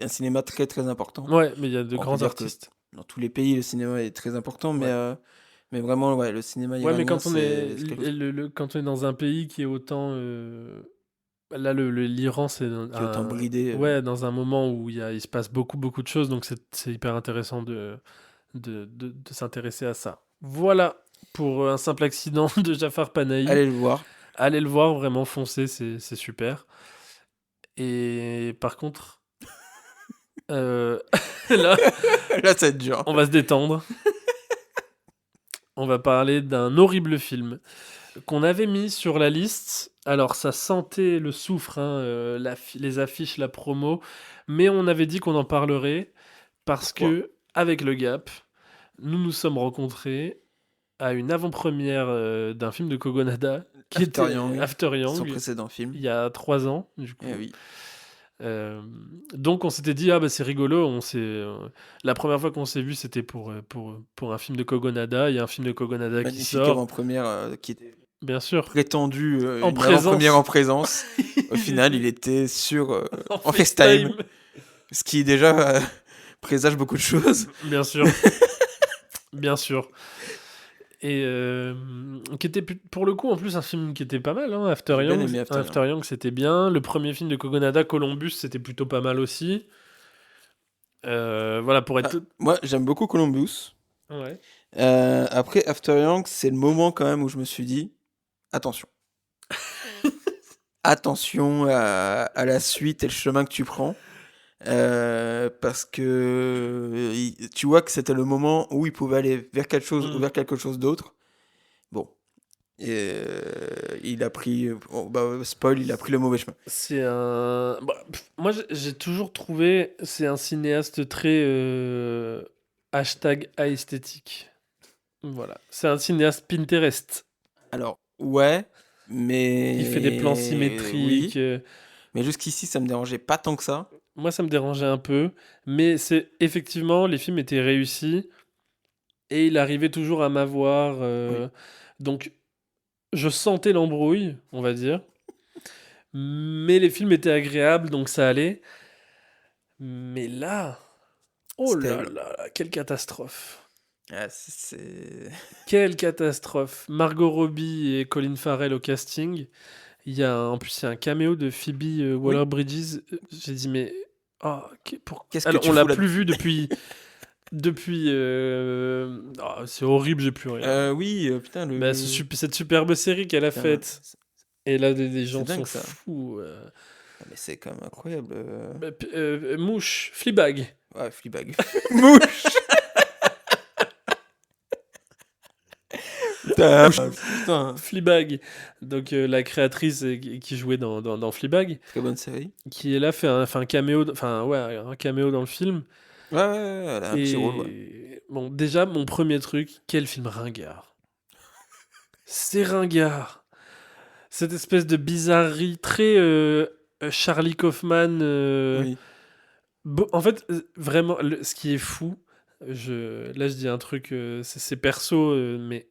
cinéma très, très important. Ouais, mais il y a de Bon, on peut grands dire que artistes. dans tous les pays, le cinéma est très important, Ouais. mais vraiment, ouais, le cinéma Ouais, mais iranien, c'est quelque chose. quand on est dans un pays qui est autant Là, l'Iran, c'est qui est autant bridé. ouais, dans un moment où il se passe beaucoup, beaucoup de choses, donc c'est hyper intéressant de s'intéresser à ça. Voilà pour un simple accident de Jafar Panahi. Allez le voir. Allez le voir, vraiment foncez, c'est super. Et par contre, là, Là, ça va être dur. on va se détendre. On va parler d'un horrible film qu'on avait mis sur la liste. Alors, ça sentait le soufre, hein, les affiches, la promo, mais on avait dit qu'on en parlerait parce Pourquoi que, avec le Gap, nous nous sommes rencontrés à une avant-première d'un film de Kogonada qui After était Yang, After son Yang, précédent film. il y a 3 ans, du coup. Eh oui. Donc on s'était dit, ah bah c'est rigolo, la première fois qu'on s'est vu c'était pour un film de Kogonada, il y a un film de Kogonada qui Magnifique sort, avant-première qui était bien sûr, prétendu en une présence. avant-première en présence. Au final, il était sur en FaceTime, ce qui déjà présage beaucoup de choses. Bien sûr. Bien sûr. Et qui était pour le coup en plus un film qui était pas mal, hein, After J'ai bien Yang. aimé After Yang c'était bien. Le premier film de Kogonada, Columbus, c'était plutôt pas mal aussi. Voilà pour être. Moi, j'aime beaucoup Columbus. Ouais. Après, After Yang, c'est le moment quand même où je me suis dit, attention. Attention à la suite et le chemin que tu prends. Parce que tu vois que c'était le moment où il pouvait aller vers quelque chose d'autre. Bon. Et il a pris, spoil, il a pris le mauvais chemin. C'est un. Moi, j'ai toujours trouvé c'est un cinéaste très hashtag esthétique. Voilà. C'est un cinéaste Pinterest. Alors, ouais, mais. Il fait des plans symétriques. Oui, mais jusqu'ici, ça me dérangeait pas tant que ça. Moi, ça me dérangeait un peu. Mais c'est effectivement, les films étaient réussis. Et il arrivait toujours à m'avoir. Donc, je sentais l'embrouille, on va dire. Mais les films étaient agréables, donc ça allait. Mais là, oh là C'était- là, quelle catastrophe. Ah, c'est. Quelle catastrophe. Margot Robbie et Colin Farrell au casting. En plus, il y a un caméo de Phoebe Waller-Bridges. J'ai dit, mais... Oh, Qu'est-ce que alors, tu on l'a fous là- plus vu depuis... c'est horrible, j'ai plus rien. Oui, putain, Bah, cette superbe série qu'elle a Putain, faite. Et là, des gens dingue, sont ça. fous. Ah, mais c'est quand même incroyable. Mouche, Fleabag. Ouais, Fleabag. Mouche. Putain, Fleabag. Donc, la créatrice qui jouait dans Fleabag, très bonne série. qui est là, fait un caméo, un caméo dans le film. Ouais, elle a un petit rôle, ouais. Et bon, déjà, mon premier truc, quel film ringard. C'est ringard. Cette espèce de bizarrerie très Charlie Kaufman. Oui. En fait, vraiment, ce qui est fou, là je dis un truc, c'est perso, mais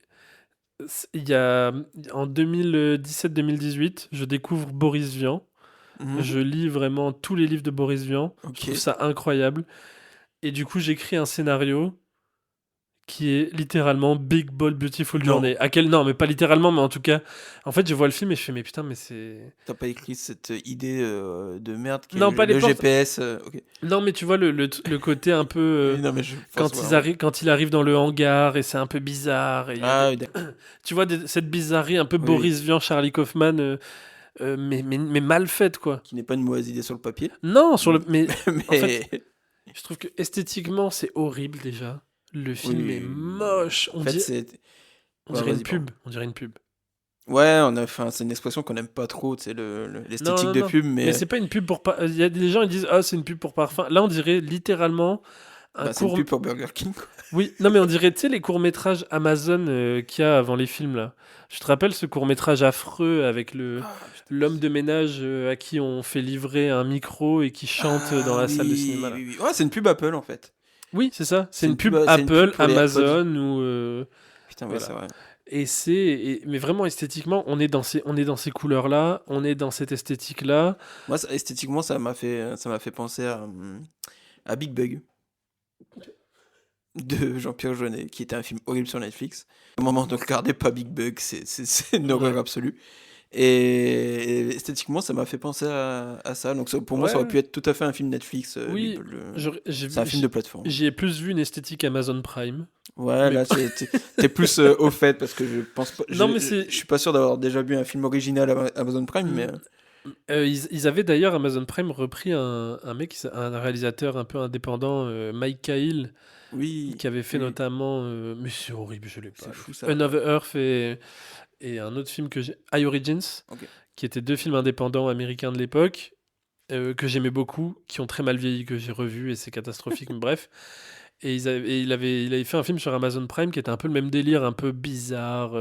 il y a en 2017-2018, je découvre Boris Vian. Mhm. Je lis vraiment tous les livres de Boris Vian. Ok. Je trouve ça incroyable. Et du coup, j'écris un scénario qui est littéralement Big Ball Beautiful Non. Journey. Non, mais pas littéralement, mais en tout cas, en fait, je vois le film et je fais, mais putain, mais c'est. T'as pas écrit cette idée de merde qui est Non, pas les le portes. GPS. Ok. Non, mais tu vois le côté un peu. Oui, non, mais je pense vraiment. Quand il arrive dans le hangar et c'est un peu bizarre. Et il y a Ah, des- oui, d'accord. Tu vois cette bizarrerie un peu Oui. Boris Vian, Charlie Kaufman, mais mal faite, quoi. Qui n'est pas une mauvaise idée sur le papier. Non, mais Mais. en fait, je trouve que esthétiquement, c'est horrible déjà. Le film Oui. est moche. En fait, c'est. On Ouais, dirait une vas-y, pub. On dirait une pub. Ouais, c'est une expression qu'on n'aime pas trop, c'est l'esthétique Non, de non. pub, mais Mais c'est pas une pub pour. Il y a des gens qui disent ah c'est une pub pour parfum. Là on dirait littéralement un c'est une court. pub pour Burger King, quoi. Oui, non mais on dirait tu sais les courts métrages Amazon qu'il y a avant les films là. Je te rappelle ce court métrage affreux avec l'homme de ménage à qui on fait livrer un micro et qui chante dans la salle de cinéma là. Oui. Ouais, c'est une pub Apple en fait. Oui, c'est ça. C'est C'est une une pub pub- c'est une Apple, pub pour les Amazon ou. Putain, Voilà. ouais, c'est vrai. Mais vraiment esthétiquement, on est dans ces couleurs là, on est dans cette esthétique là. Moi, esthétiquement, ça m'a fait penser à Big Bug de Jean-Pierre Jeunet, qui était un film horrible sur Netflix. Au moment de regarder pas Big Bug, c'est une horreur absolue. Et esthétiquement, ça m'a fait penser à ça. Donc pour moi, ça aurait Ouais, pu être tout à fait un film Netflix. oui, C'est un film de plateforme. j'y ai plus vu une esthétique Amazon Prime. Ouais, Mais là, t'es plus au fait parce que je pense pas. non, mais Je suis pas sûr d'avoir déjà vu un film original à Amazon Prime, mais ils avaient d'ailleurs Amazon Prime repris un mec, un réalisateur un peu indépendant, Mike Cahill, oui, qui avait fait oui, notamment, mais c'est horrible, je l'ai pas. c'est fou ça. Another Earth et un autre film que j'ai, High Origins, Ok. qui étaient 2 films indépendants américains de l'époque, que j'aimais beaucoup, qui ont très mal vieilli, que j'ai revu et c'est catastrophique, mais bref. Et il avait fait un film sur Amazon Prime qui était un peu le même délire, un peu bizarre.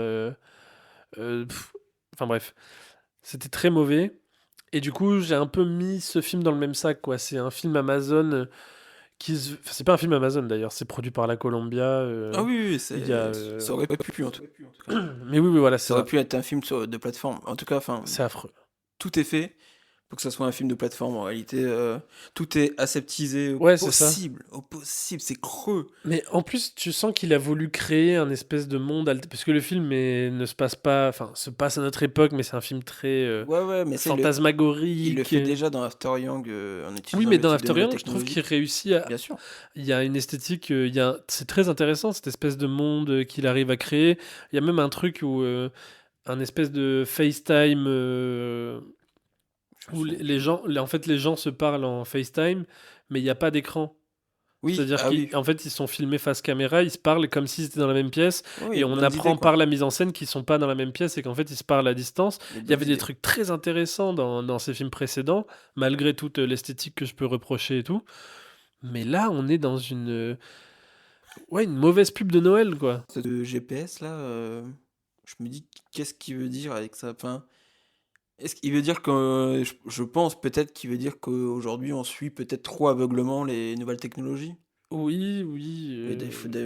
Enfin bref, c'était très mauvais. Et du coup, j'ai un peu mis ce film dans le même sac, quoi. C'est un film Amazon enfin, c'est pas un film Amazon d'ailleurs, c'est produit par la Columbia. Ah oui, oui, Il y a, ça aurait pu en tout cas. Mais oui, voilà, Ça aurait pu être un film de plateforme. En tout cas, enfin, c'est affreux. tout est fait pour que ça soit un film de plateforme. En réalité, tout est aseptisé Ouais, c'est ça. au possible, c'est creux. Mais en plus, tu sens qu'il a voulu créer un espèce de monde parce que le film ne se passe pas, enfin, se passe à notre époque, mais c'est un film très Ouais, mais ça, il le fantasmagorique. fait déjà dans After Young en Oui, utilisant mais le dans type de After nouvelle Young, je trouve technologie. qu'il réussit à. Bien sûr. Il y a une esthétique, c'est très intéressant cette espèce de monde qu'il arrive à créer. Il y a même un truc où un espèce de FaceTime où les gens, en fait, les gens se parlent en FaceTime, mais il n'y a pas d'écran. Oui, C'est-à-dire ah oui. qu'en fait, ils sont filmés face caméra, ils se parlent comme s'ils étaient dans la même pièce, Oui, et on bonnes apprend idées, quoi. par la mise en scène qu'ils sont pas dans la même pièce et qu'en fait, ils se parlent à distance. Des Il y bonnes avait des idées. trucs très intéressants dans ces films précédents, malgré toute l'esthétique que je peux reprocher et tout. Mais là, on est dans une mauvaise pub de Noël, quoi. Ce GPS là, je me dis qu'est-ce qu'il veut dire avec ça? Enfin, est-ce qu'il veut dire que je pense peut-être qu'il veut dire qu'aujourd'hui on suit peut-être trop aveuglement les nouvelles technologies? Oui, oui.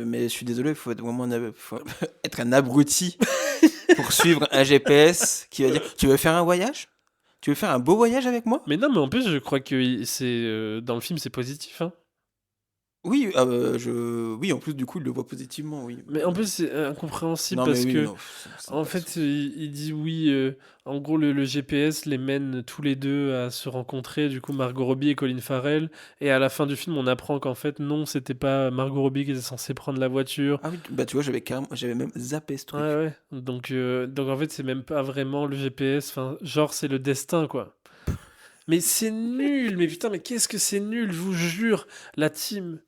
Mais je suis désolé, il faut être vraiment faut être un abruti pour suivre un GPS qui va dire tu veux faire un voyage? Tu veux faire un beau voyage avec moi? Mais non, mais en plus, je crois que dans le film, c'est positif, hein. Oui, oui, en plus du coup il le voit positivement, oui. Mais en plus, c'est incompréhensible Non mais parce oui, que, non, ça n'a en pas de fait, sens. il dit oui. En gros, le GPS les mène tous les deux à se rencontrer, du coup, Margot Robbie et Colin Farrell. Et à la fin du film, on apprend qu'en fait, non, c'était pas Margot Robbie qui était censée prendre la voiture. Ah oui, bah tu vois, j'avais même zappé ce Ouais, truc. ouais. Donc en fait, c'est même pas vraiment le GPS. Enfin, genre, c'est le destin, quoi. Mais c'est nul. Mais putain, mais qu'est-ce que c'est nul, je vous jure. La team,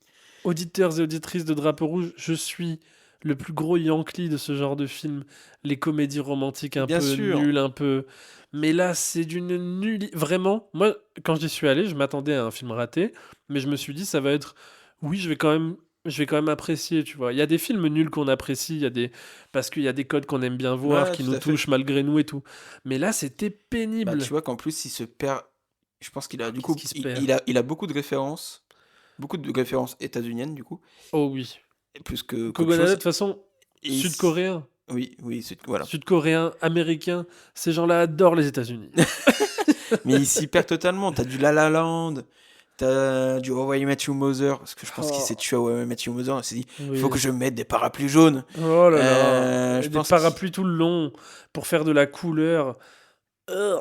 auditeurs et auditrices de Drapeau Rouge, je suis le plus gros Yankee de ce genre de film. Les comédies romantiques un Bien peu sûr. nulles, un peu. Mais là, c'est d'une nulle. Vraiment, moi, quand j'y suis allé, je m'attendais à un film raté, mais je me suis dit, ça va être. Oui, je vais quand même apprécier, tu vois. Il y a des films nuls qu'on apprécie, parce qu'il y a des codes qu'on aime bien voir, Ouais, qui tout nous à fait. touchent malgré nous et tout. Mais là, c'était Bah, tu pénible. vois qu'en plus, il se perd. Je pense qu'il a, du Qu'est-ce coup, qui se perd? il a beaucoup de références états-uniennes, du coup, Oh oui. et plus que qu'autre Kogonada, de chose. toute façon, Et sud-coréen, oui, voilà. sud-coréen, américain, ces gens-là adorent les États-Unis. Mais il s'y perd totalement. T'as du La La Land, t'as du How I Met Your Mother, parce que je pense qu'il s'est Oh, tué à How I Met Your Mother. Il s'est dit, il faut que oui. je mette des parapluies jaunes. Oh là là. Je Des pense qu'il parapluies tout le long pour faire de la couleur. Ugh.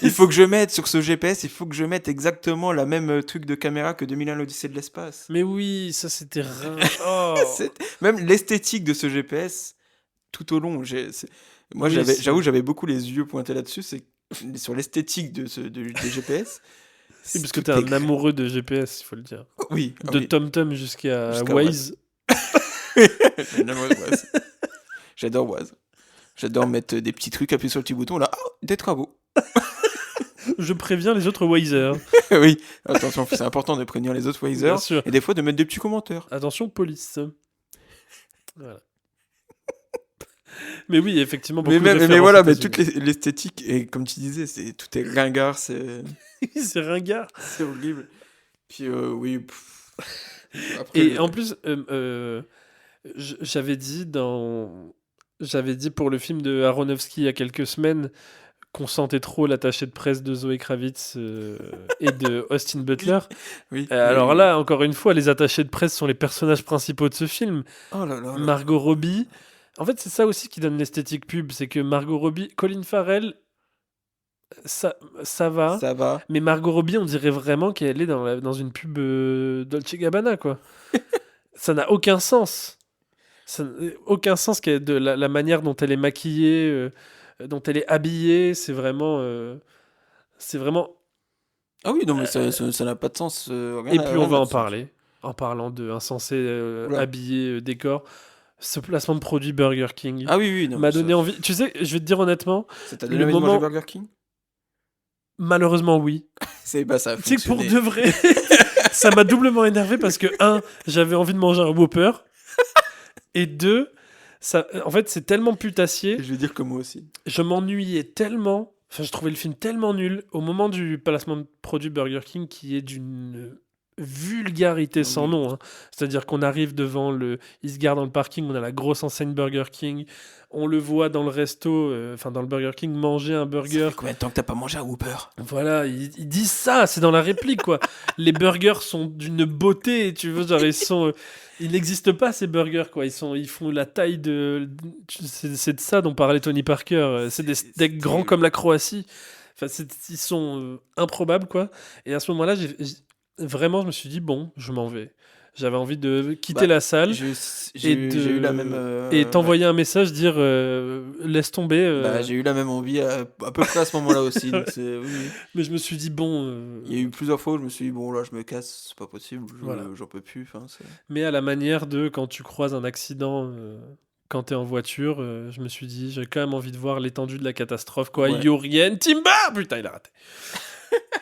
il faut que je mette sur ce GPS, il faut que je mette exactement la même truc de caméra que 2001 l'Odyssée de l'espace. Mais oui, ça c'était Oh. Même l'esthétique de ce GPS, tout au long, moi Oui, j'avoue, j'avais beaucoup les yeux pointés là-dessus, c'est sur l'esthétique des GPS. oui, parce que Tout t'es est un amoureux de GPS, il faut le dire. oui, ah De oui, TomTom jusqu'à jusqu'à Waze. Waze. J'adore Waze. J'adore Waze. J'adore mettre des petits trucs, appuyer sur le petit bouton là, oh, des travaux. Je préviens les autres Wazers. Oui, attention, c'est important de prévenir les autres Bien Wazers sûr. et des fois de mettre des petits commentaires. Attention, police. Voilà. Mais oui, effectivement, Mais beaucoup de même, mais références voilà, mais États-Unis. toute l'esthétique, et comme tu disais, tout est ringard, C'est ringard. c'est horrible. Puis oui, après, Et en plus, j'avais j'avais dit pour le film de Aronofsky il y a quelques semaines qu'on sentait trop l'attaché de presse de Zoé Kravitz et de Austin Butler. oui, Alors là, encore une fois, les attachés de presse sont les personnages principaux de ce film. oh là là là. Margot Robbie, En fait, c'est ça aussi qui donne l'esthétique pub, c'est que Margot Robbie, Colin Farrell, ça va, Ça va. mais Margot Robbie, on dirait vraiment qu'elle est dans une pub Dolce Gabbana, quoi. Ça n'a aucun sens. Ça n'a aucun sens de la manière dont elle est maquillée, dont elle est habillée, c'est vraiment. Ah oui, non, mais ça n'a pas de sens. Et puis on Rien va n'a de en sens. parler, en parlant de insensé Oula. habillé décor. Ce placement de produit Burger King Ah oui, oui, non, mais m'a donné envie. Tu sais, je vais te dire honnêtement, ça t'a donné le envie de manger moment, Burger King? malheureusement oui. Ça a Tu sais que pour fonctionné. de vrai, ça m'a doublement énervé parce que, un, j'avais envie de manger un Whopper, et deux, en fait, c'est tellement putassier, Je vais dire que moi aussi. je m'ennuyais tellement, enfin, je trouvais le film tellement nul au moment du placement de produit Burger King qui est d'une vulgarité Non, sans mais nom, hein. C'est-à-dire qu'on arrive devant il se gare dans le parking, on a la grosse enseigne Burger King, on le voit dans le resto, enfin dans le Burger King manger un ça burger. fait combien de temps que t'as pas mangé un Whopper? Voilà, ils disent ça, c'est dans la réplique, quoi. Les burgers sont d'une beauté, tu vois, genre ils n'existent pas ces burgers, quoi. Ils font la taille c'est de ça dont parlait Tony Parker. C'est des C'est steaks grands terrible. comme la Croatie. Enfin, ils sont improbables, quoi. Et à ce moment-là, vraiment, je me suis dit bon, je m'en vais. J'avais envie de quitter Bah, la salle je- et j'ai eu la même. Ouais. t'envoyer un message dire laisse tomber. Bah, j'ai eu la même envie à peu près à ce moment-là aussi. Donc oui, oui. Mais je me suis dit bon. Il y a eu plusieurs fois où je me suis dit, bon, là, je me casse, c'est pas possible, Voilà. j'en peux plus. Enfin, Mais à la manière de quand tu croises un accident quand t'es en voiture, je me suis dit, j'ai quand même envie de voir l'étendue de la catastrophe, quoi. Ouais. Yurien Timber. Putain, il a raté.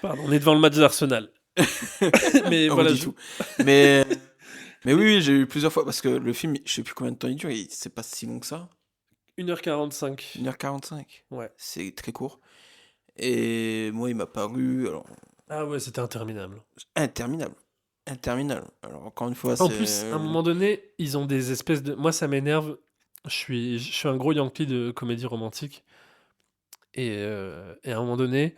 Pardon, on est devant le match d'Arsenal. Mais On voilà, dit tout. Mais, mais oui, oui, j'ai eu plusieurs fois parce que le film, je sais plus combien de temps il dure, c'est pas si long que ça. 1h45. 1h45. Ouais. C'est très court. Et moi, il m'a paru alors, Ah ouais, c'était interminable. interminable. Interminable. Alors, encore une fois, En plus, à un c'est. moment donné, ils ont des espèces de... Moi, ça m'énerve. Je suis un gros Yankee de comédie romantique. Et à un moment donné,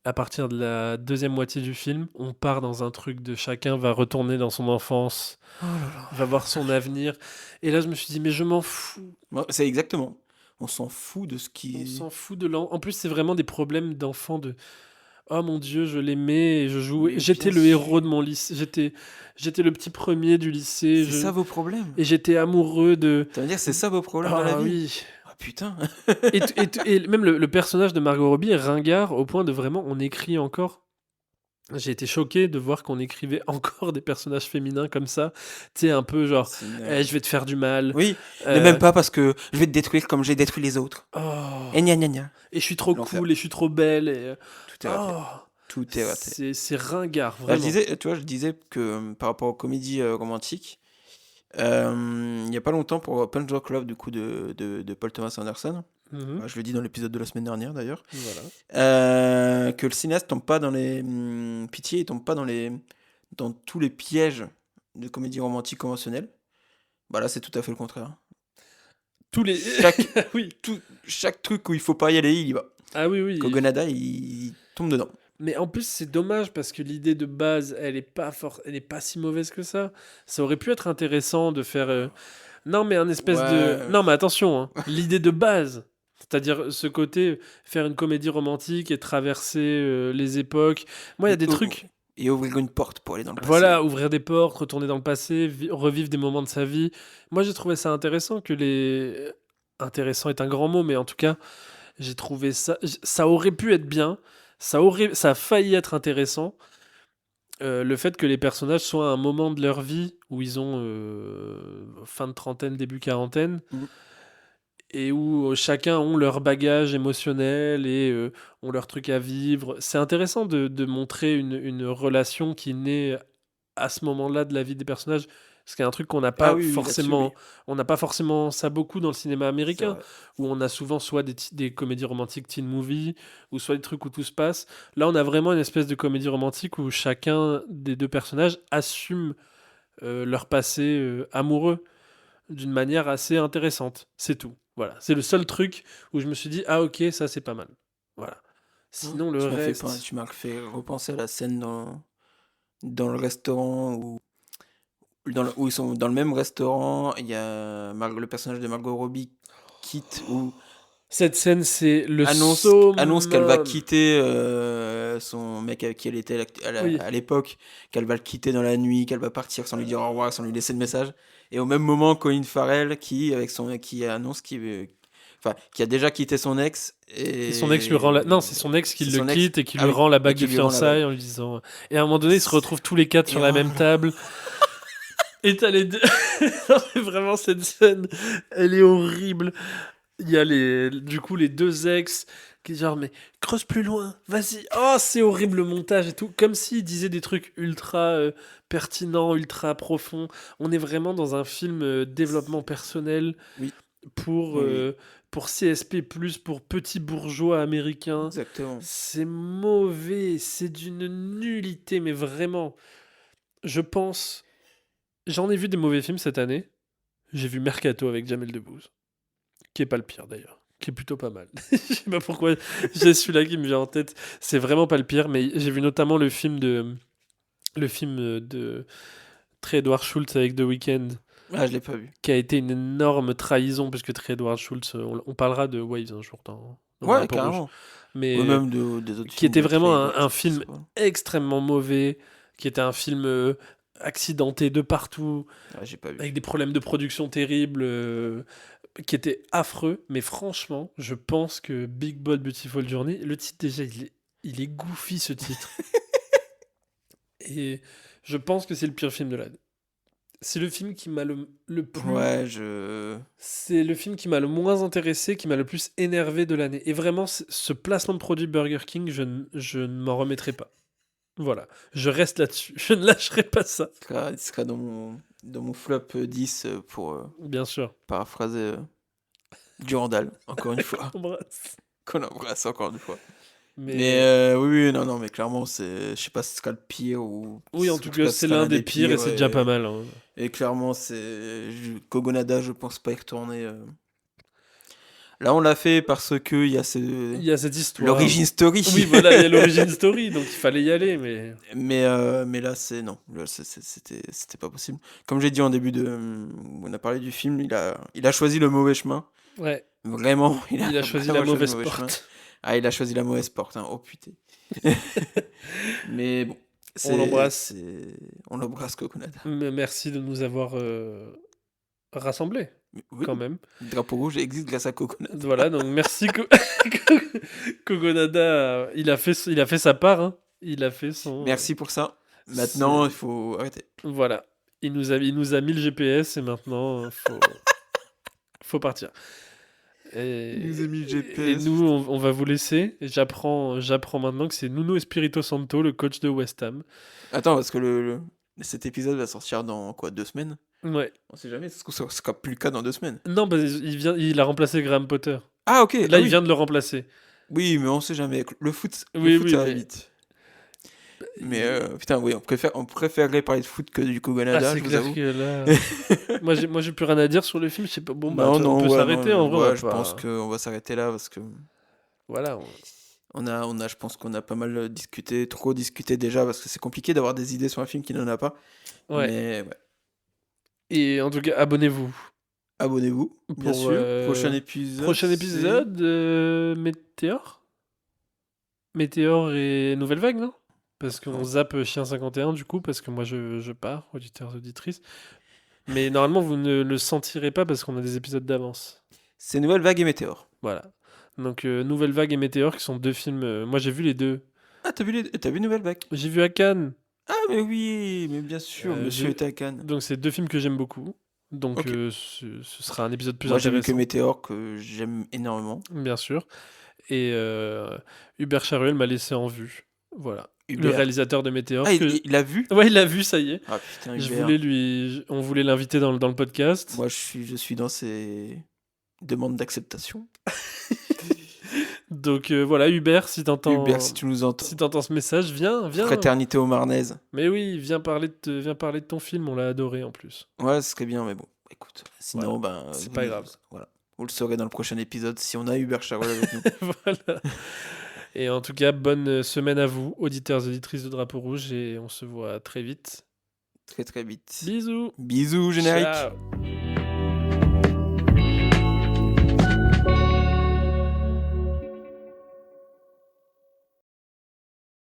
à partir de la deuxième moitié du film, on part dans un truc de chacun va retourner dans son enfance, Oh là là. va voir son avenir. Et là, je me suis dit, mais je m'en fous. Ouais, c'est exactement. On s'en fout de ce On qui. s'en fout de l'en. En plus, c'est vraiment des problèmes d'enfants de. Oh mon Dieu, je l'aimais et je jouais. Mais J'étais bien le héros de sûr. mon lycée. J'étais le petit premier du lycée. C'est ça vos problèmes. Et j'étais amoureux de. Ça veut dire c'est ça vos problèmes dans la Ah vie. oui. Ah putain. Et même le personnage de Margot Robbie est ringard au point de vraiment, on écrit encore. J'ai été choqué de voir qu'on écrivait encore des personnages féminins comme ça. Tu sais, un peu genre, C'est une. je vais te faire du mal. Oui, ne Euh, même pas parce que je vais te détruire comme j'ai détruit les autres. oh, Et gna gna gna. et je suis trop L'enfer. cool, et je suis trop belle. Tout est raté. Oh, Tout est raté. c'est ringard, Bah, vraiment. je disais que par rapport aux comédies romantiques, il n'y a pas longtemps pour Punch Drunk Love du coup de Paul Thomas Anderson, Mhm, je le dis dans l'épisode de la semaine dernière d'ailleurs, voilà. que le cinéaste tombe pas dans les pitié, il tombe pas dans tous les pièges de comédie romantique conventionnelle. Bah là c'est tout à fait le contraire. Tous les. Chaque, Oui. chaque truc où il faut pas y aller, il y va. Ah oui, oui. Kogonada, il tombe dedans. Mais en plus, c'est dommage parce que l'idée de base, elle est pas si mauvaise que ça. Ça aurait pu être intéressant de faire. Non, mais un espèce de. Ouais. Non, mais attention, hein. L'idée de base. C'est-à-dire ce côté, faire une comédie romantique et traverser les époques. Moi, il y a Et, des trucs. et ouvrir une porte pour aller dans le passé. Voilà, ouvrir des portes, retourner dans le passé, revivre des moments de sa vie. Moi, j'ai trouvé ça intéressant que les. Intéressant est un grand mot, mais en tout cas, j'ai trouvé ça. Ça aurait pu être bien. Ça a failli être intéressant. Le fait que les personnages soient à un moment de leur vie où ils ont fin de trentaine, début quarantaine, Mhm. et où chacun ont leur bagage émotionnel et ont leur truc à vivre. C'est intéressant de montrer une relation qui naît à ce moment-là de la vie des personnages. Ce qui est un truc qu'on n'a Ah pas oui, oui, là-dessus, oui. forcément, on n'a pas forcément ça beaucoup dans le cinéma C'est américain, vrai. où on a souvent soit des comédies romantiques teen movie, ou soit des trucs où tout se passe. Là, on a vraiment une espèce de comédie romantique où chacun des deux personnages assume leur passé amoureux d'une manière assez intéressante. C'est tout. Voilà. C'est le seul truc où je me suis dit, ah ok, ça c'est pas mal. Voilà. Sinon, le reste. Tu m'as fait repenser à la scène dans le restaurant où ils sont dans le même restaurant. Il y a le personnage de Margot Robbie quitte ou Cette scène, c'est le annonce qu'elle va summum. quitter son mec avec qui elle était Oui, à l'époque, qu'elle va le quitter dans la nuit, qu'elle va partir sans lui dire au revoir, sans lui laisser de message. Et au même moment, Colin Farrell qui annonce qui a déjà quitté son ex et son ex lui rend la... Non, c'est son ex qui c'est le son ex. quitte et qui Ah lui oui, rend la et bague qui de lui rend la bague. fiançailles en lui disant... Et à un moment donné, ils se retrouvent tous les quatre Et sur la oh même là. table. Et t'as les deux... Non, mais vraiment, cette scène, elle est horrible. Il y a du coup les deux ex qui genre mais creuse plus loin, vas-y. Oh, c'est horrible le montage et tout, comme s'ils disaient des trucs ultra pertinents, ultra profonds. On est vraiment dans un film développement personnel Oui, pour oui, oui, pour CSP+, pour petits bourgeois américains. exactement. C'est mauvais, c'est d'une nullité, mais vraiment. Je pense, j'en ai vu des mauvais films cette année. J'ai vu Mercato avec Jamel Debbouze, qui est pas le pire d'ailleurs, qui est plutôt pas mal. Je sais pas pourquoi j'ai celui-là qui me vient en tête. C'est vraiment pas le pire, mais j'ai vu notamment le film de Trey Edward Schultz avec The Weeknd, Ah, je l'ai pas vu. qui a été une énorme trahison, parce que Trey Edward Schultz, on parlera de Waves un jour dans Ouais, Drapeau Rouge, carrément. Ou mais même des autres qui films était de Trey vraiment Edwards, un je sais film pas. extrêmement mauvais, qui était un film accidenté de partout, Ah, j'ai pas vu. avec des problèmes de production terribles, qui était affreux, mais franchement, je pense que Big Bold Beautiful Journey, le titre déjà, il est goofy ce titre. Et je pense que c'est le pire film de l'année. C'est le film qui m'a le plus. Ouais, C'est le film qui m'a le moins intéressé, qui m'a le plus énervé de l'année. Et vraiment, ce placement de produit Burger King, je ne m'en remettrai pas. Voilà, je reste là-dessus. Je ne lâcherai pas ça, il sera dans mon flop 10 pour bien sûr. paraphraser Durandal, encore une fois. Qu'on embrasse. Qu'on embrasse encore une fois. Mais Mais oui, oui, non, non, mais clairement, je sais pas si ce sera le pire ou. oui, en En tout tout cas, cas, ce c'est sera l'un l'un des des pires et pires. c'est déjà pas mal, hein. Et clairement, Kogonada, je pense pas y retourner. Là, on l'a fait parce que il y a Il y a cette histoire. l'origin story. Oui, voilà, il y a l'origin story, donc il fallait y aller, mais... Mais là, non. Là, c'était pas possible. Comme j'ai dit en début on a parlé du film, il a choisi le mauvais chemin. Ouais, Vraiment, il a choisi vraiment la choisi le mauvaise mauvais chemin. porte. Ah, il a choisi la mauvaise porte, hein. Oh putain. Mais bon, On l'embrasse. on l'embrasse, Coconada. Merci de nous avoir rassemblés, Oui, quand même. le drapeau rouge existe grâce à Coconada. Voilà, donc merci Kogonada. Il a fait sa part, hein. Il a fait son... Merci pour ça. Maintenant, il faut arrêter. Voilà. Il nous a mis le GPS et maintenant, faut partir. Il nous a mis le GPS. Et nous, on va vous laisser. J'apprends maintenant que c'est Nuno Espirito Santo, le coach de West Ham. Attends, parce que cet épisode va sortir dans quoi, 2 semaines? Ouais. On sait jamais, ce sera plus le cas dans 2 semaines. Non, bah, il a remplacé Graham Potter. Ah, ok. Là, Ah il oui. vient de le remplacer. Oui, mais on sait jamais. Le foot, Oui, ça va mais- vite. Mais putain, oui, on préférerait parler de foot que du Ah, Kogonada, c'est je vous clair avoue. que là... moi, j'ai plus rien à dire sur le film. Je sais pas. Bon, bah, Non, on peut ouais, s'arrêter non, en vrai. on ouais, va je pas- pense qu'on va s'arrêter là parce que Voilà. je pense qu'on a pas mal discuté, trop discuté déjà parce que c'est compliqué d'avoir des idées sur un film qui n'en a pas. Ouais. Mais ouais. Et en tout cas, abonnez-vous. Abonnez-vous, bien Pour, sûr. Prochain épisode. Prochain épisode, Météor et Nouvelle Vague, non? Parce qu'on Non. zappe Chien 51 du coup, parce que moi je pars, auditeurs, auditrices. Mais normalement, vous ne le sentirez pas parce qu'on a des épisodes d'avance. C'est Nouvelle Vague et Météor. Voilà. Donc Nouvelle Vague et Météor, qui sont deux films. Moi j'ai vu les deux. Ah, t'as vu Nouvelle Vague? J'ai vu à Cannes. Ah, mais oui, mais bien sûr, monsieur j'ai- est à Cannes. Donc c'est deux films que j'aime beaucoup. Donc Ok. ce sera un épisode plus Moi, j'ai vu que intéressant. Météor, que j'aime énormément. Bien sûr. Et Hubert Charuel m'a laissé en vue. Voilà. Le Hubert. réalisateur de Météor. Ah, que- il a vu? Ouais, il l'a vu, ça y est. Ah, putain, Je Hubert. voulais on voulait l'inviter dans le podcast. Moi, je suis dans ces demandes d'acceptation. Donc voilà, Hubert, si t'entends, Hubert, si tu nous entends. si t'entends ce message, viens. Fraternité au Marnaise. Mais oui, viens parler de ton film, on l'a adoré en plus. Ouais, ce serait bien, mais bon, écoute. Sinon, ben. c'est vous pas nous- grave. Voilà. Vous le saurez dans le prochain épisode si on a Hubert Charuel avec nous. Voilà. Et en tout cas, bonne semaine à vous, auditeurs, auditrices de Drapeau Rouge, et on se voit très vite. très très vite. Bisous. Bisous, générique. Ciao.